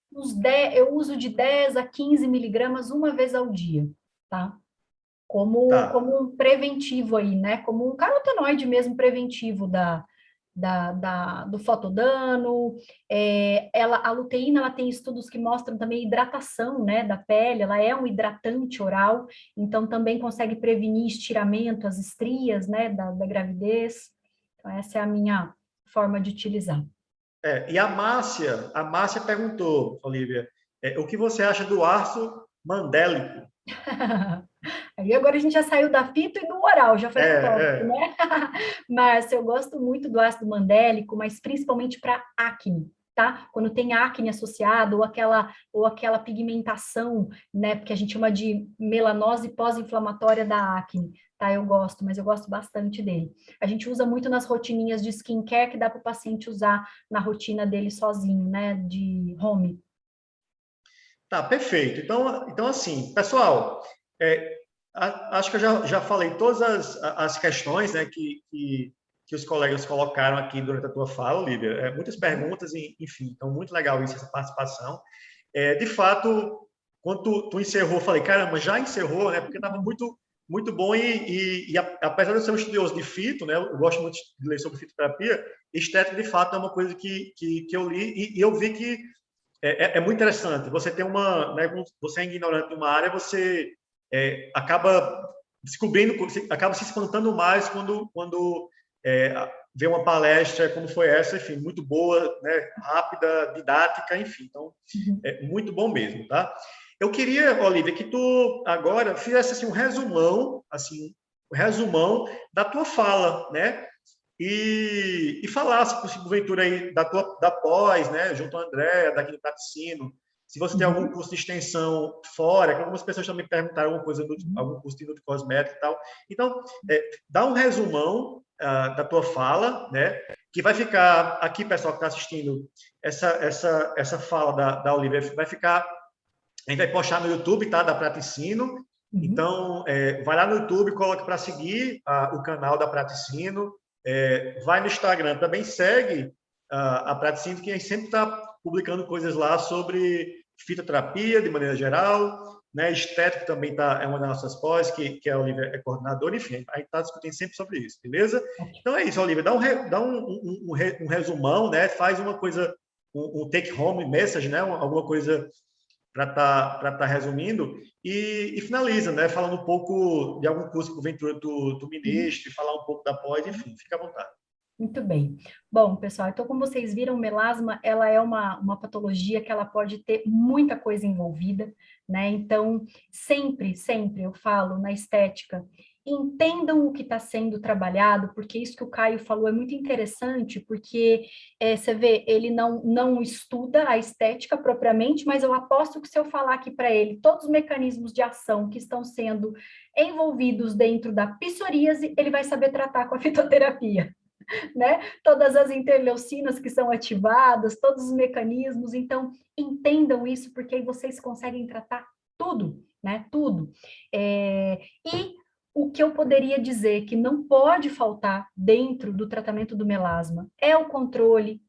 Speaker 2: Eu uso de 10 a 15 miligramas uma vez ao dia, tá?
Speaker 1: Tá.
Speaker 2: Como um preventivo aí, né? Como um carotenoide mesmo preventivo do fotodano. A luteína, ela tem estudos que mostram também hidratação, né, da pele, ela é um hidratante oral, então também consegue prevenir estiramento, as estrias, né, da gravidez. Então, essa é a minha forma de utilizar.
Speaker 1: E a Márcia perguntou, Olivia, o que você acha do ácido mandélico?
Speaker 2: Aí agora a gente já saiu da fito e do oral, já foi
Speaker 1: É,
Speaker 2: para o tópico,
Speaker 1: é.
Speaker 2: né? Márcia, eu gosto muito do ácido mandélico, mas principalmente para acne, tá? Quando tem acne associado ou aquela pigmentação, né? Porque a gente chama de melanose pós-inflamatória da acne, tá? Eu gosto, mas eu gosto bastante dele. A gente usa muito nas rotininhas de skincare que dá para o paciente usar na rotina dele sozinho, né? De home.
Speaker 1: Tá, perfeito. Então assim, pessoal, Acho que eu já falei todas as questões, né, que os colegas colocaram aqui durante a tua fala, Olivia. Muitas perguntas, enfim, então muito legal isso, essa participação. De fato, quando tu encerrou, eu falei, caramba, já encerrou, né? Porque estava muito bom apesar de eu ser um estudioso de fito, né? Eu gosto muito de ler sobre fitoterapia, estética, de fato, é uma coisa que eu li e eu vi que é muito interessante. Você tem né, você é ignorante de uma área, você acaba descobrindo, você acaba se espantando mais quando vê uma palestra como foi essa, enfim, muito boa, né, rápida, didática, enfim. Então, é muito bom mesmo, tá? Eu queria, Olivia, que tu agora fizesse assim, um resumão da tua fala, né? E falasse, porventura, aí da pós, né, junto à Andréa, daqui do Patrocínio, se você tem algum curso de extensão fora, que algumas pessoas também perguntaram alguma coisa, algum curso de cosmético e tal. Então, dá um resumão da tua fala, né, que vai ficar, aqui, pessoal que está assistindo, essa fala da Olivia vai ficar, a gente vai postar no YouTube, tá, da Praticino. Então, vai lá no YouTube, coloque para seguir o canal da Praticino. Vai no Instagram, também segue a Praticino, que a gente sempre está publicando coisas lá sobre fitoterapia, de maneira geral, né? Estética também é uma das nossas pós, que a Olivia é coordenadora, enfim, a gente está discutindo sempre sobre isso, beleza? Então é isso, Olivia, dá um resumão, né? Faz uma coisa, um take-home message, né? Alguma coisa para tá resumindo, e finaliza, né? Falando um pouco de algum curso que porventura tu ministre, falar um pouco da pós, enfim, fica à vontade.
Speaker 2: Muito bem. Bom, pessoal, então, como vocês viram, o melasma, ela é uma patologia que ela pode ter muita coisa envolvida, né? Então, sempre eu falo na estética, entendam o que está sendo trabalhado, porque isso que o Caio falou é muito interessante, porque você vê, ele não estuda a estética propriamente, mas eu aposto que se eu falar aqui para ele todos os mecanismos de ação que estão sendo envolvidos dentro da psoríase, ele vai saber tratar com a fitoterapia. Né? Todas as interleucinas que são ativadas, todos os mecanismos, então entendam isso, porque aí vocês conseguem tratar tudo, né? Tudo. E o que eu poderia dizer que não pode faltar dentro do tratamento do melasma é o controle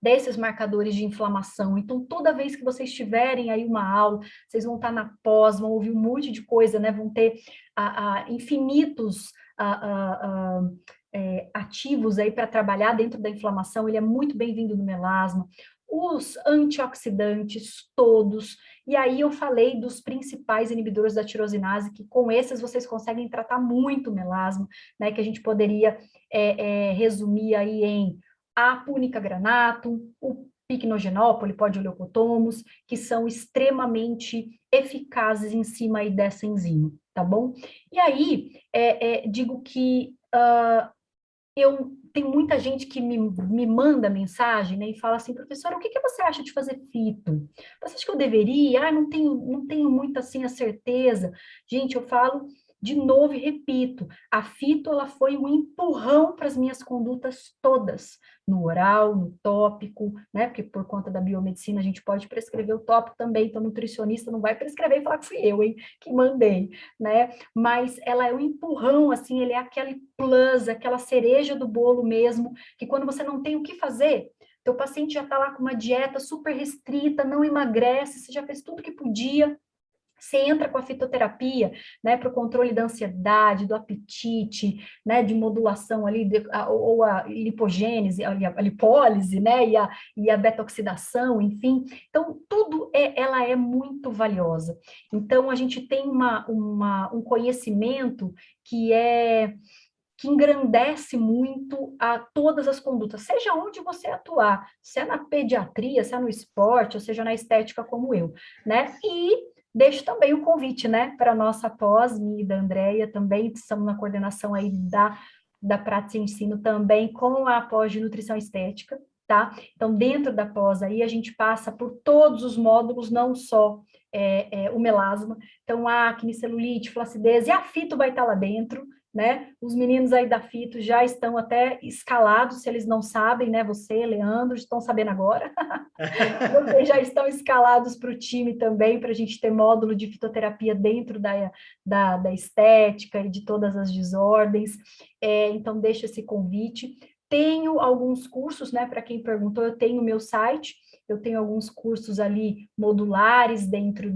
Speaker 2: desses marcadores de inflamação. Então, toda vez que vocês tiverem aí uma aula, vocês vão estar na pós, vão ouvir um monte de coisa, né? Vão ter infinitos ativos aí para trabalhar dentro da inflamação, ele é muito bem-vindo no melasma. Os antioxidantes todos, e aí eu falei dos principais inibidores da tirosinase, que com esses vocês conseguem tratar muito o melasma, né, que a gente poderia resumir aí em a púnica granatum, o picnogenol, polipodileucotomus, que são extremamente eficazes em cima aí dessa enzima, tá bom? E aí, digo que tem muita gente que me manda mensagem, né, e fala assim, professora, o que você acha de fazer fito? Você acha que eu deveria? Não tenho muito assim a certeza. Gente, eu falo de novo e repito, a fito ela foi um empurrão para as minhas condutas todas, no oral, no tópico, né? Porque por conta da biomedicina a gente pode prescrever o tópico também, então o nutricionista não vai prescrever e falar que fui eu, hein, que mandei, né? Mas ela é um empurrão, assim, ele é aquele plus, aquela cereja do bolo mesmo, que quando você não tem o que fazer, teu paciente já está lá com uma dieta super restrita, não emagrece, você já fez tudo que podia, você entra com a fitoterapia, né, para o controle da ansiedade, do apetite, né, de modulação ali, ou a lipogênese, a lipólise, né, e a beta-oxidação, enfim. Então, ela é muito valiosa. Então, a gente tem um conhecimento que engrandece muito a todas as condutas, seja onde você atuar, se é na pediatria, se é no esporte, ou seja na estética como eu, né? E deixo também o convite, né, para a nossa pós, minha e da Andréia, também estamos na coordenação aí da prática e ensino também com a pós de nutrição estética, tá? Então, dentro da pós aí, a gente passa por todos os módulos, não só o melasma. Então, acne, celulite, flacidez, e a fito vai estar lá dentro, né? Os meninos aí da fito já estão até escalados, se eles não sabem, né? Você, Leandro, estão sabendo agora. Vocês já estão escalados para o time também, para a gente ter módulo de fitoterapia dentro da estética e de todas as desordens. Então, deixo esse convite. Tenho alguns cursos, né? Para quem perguntou, eu tenho o meu site, eu tenho alguns cursos ali modulares dentro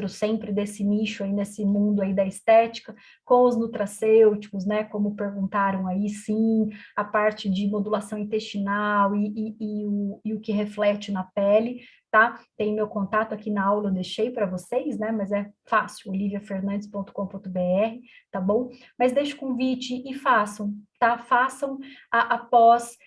Speaker 2: sempre desse nicho aí, nesse mundo aí da estética, com os nutracêuticos, né, como perguntaram aí, sim, a parte de modulação intestinal e o que reflete na pele, tá? Tem meu contato aqui na aula, eu deixei para vocês, né, mas é fácil, oliviafernandes.com.br, tá bom? Mas deixo o convite e façam, tá? Façam a pós.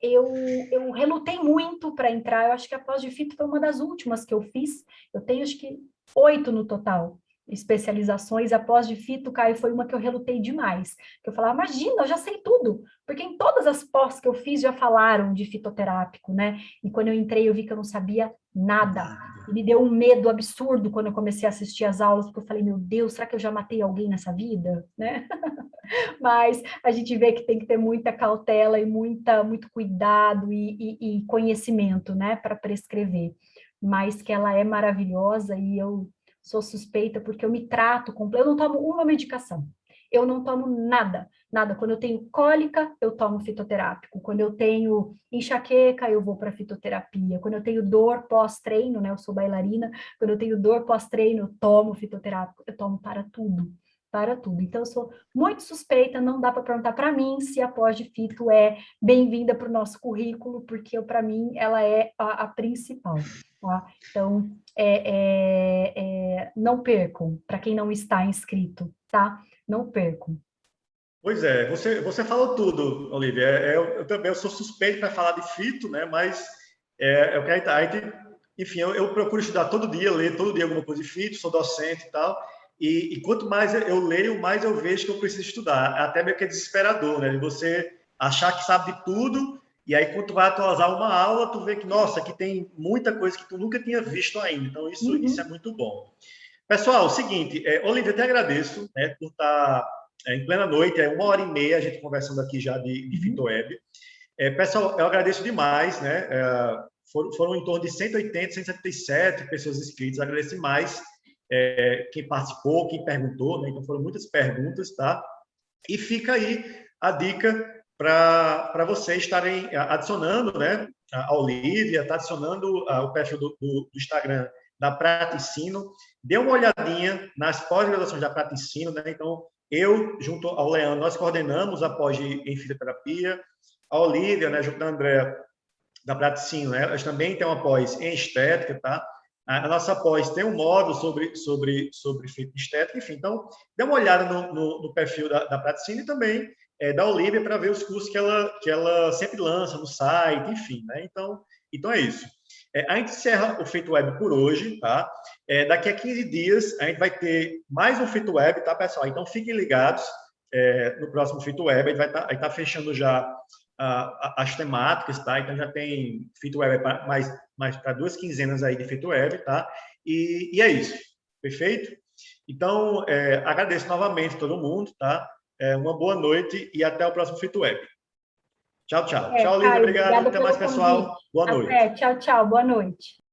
Speaker 2: Eu relutei muito para entrar, eu acho que a pós de fito foi uma das últimas que eu fiz, eu tenho acho que 8 no total, especializações. A pós de fito, Caio, foi uma que eu relutei demais, que eu falava, imagina, eu já sei tudo, porque em todas as pós que eu fiz já falaram de fitoterápico, né? E quando eu entrei eu vi que eu não sabia nada. E me deu um medo absurdo quando eu comecei a assistir as aulas, porque eu falei, meu Deus, será que eu já matei alguém nessa vida, né? Mas a gente vê que tem que ter muita cautela e muito cuidado e conhecimento, né, para prescrever. Mas que ela é maravilhosa e eu sou suspeita porque eu me trato eu não tomo uma medicação. Eu não tomo nada, nada. Quando eu tenho cólica, eu tomo fitoterápico. Quando eu tenho enxaqueca, eu vou para fitoterapia. Quando eu tenho dor pós-treino, né, eu sou bailarina, quando eu tenho dor pós-treino, eu tomo fitoterápico. Eu tomo para tudo, para tudo. Então, eu sou muito suspeita, não dá para perguntar para mim se a pós de fito é bem-vinda para o nosso currículo, porque para mim ela é a principal. Tá? Então, não percam, para quem não está inscrito, tá? Não percam.
Speaker 1: Pois é, você falou tudo, Olivia. Eu também sou suspeito para falar de fito, né? Mas eu quero, enfim, eu procuro estudar todo dia, ler todo dia alguma coisa de fito, sou docente e tal. E quanto mais eu leio, mais eu vejo que eu preciso estudar. Até meio que é desesperador, né? De você achar que sabe de tudo, e aí quando tu vai atualizar uma aula, tu vê que, nossa, aqui tem muita coisa que tu nunca tinha visto ainda. Então, isso é muito bom. Pessoal, o seguinte, Olivia, eu te agradeço, né, por estar em plena noite, 1h30 a gente conversando aqui já de FitoWeb. Pessoal, eu agradeço demais, né? Foram em torno de 180, 177 pessoas inscritas, agradeço demais quem participou, quem perguntou, né? Então foram muitas perguntas, tá? E fica aí a dica para vocês estarem adicionando, né? A Olivia, está adicionando o perfil do Instagram da Praticino. Dê uma olhadinha nas pós-graduações da Praticino, né? Então, eu, junto ao Leandro, nós coordenamos a pós em fitoterapia. A Olivia, né, junto da Andréa, da Praticino, né? Elas também têm uma pós em estética, tá? A nossa pós tem um módulo sobre estética, enfim. Então, dê uma olhada no perfil da Praticino e também da Olivia para ver os cursos que ela sempre lança no site, enfim, né? Então é isso. A gente encerra o FitoWeb por hoje, tá? Daqui a 15 dias a gente vai ter mais um FitoWeb, tá, pessoal? Então fiquem ligados no próximo FitoWeb. A gente vai estar fechando já as temáticas, tá? Então já tem FitoWeb mais para 2 quinzenas aí de FitoWeb, tá? E é isso, perfeito? Então agradeço novamente a todo mundo, tá? Uma boa noite e até o próximo FitoWeb. Tchau, tchau. Tchau, Olivia.
Speaker 2: Caio,
Speaker 1: Obrigado. Até mais,
Speaker 2: pelo
Speaker 1: pessoal.
Speaker 2: convite.
Speaker 1: Boa noite.
Speaker 2: Até. Tchau, tchau. Boa noite.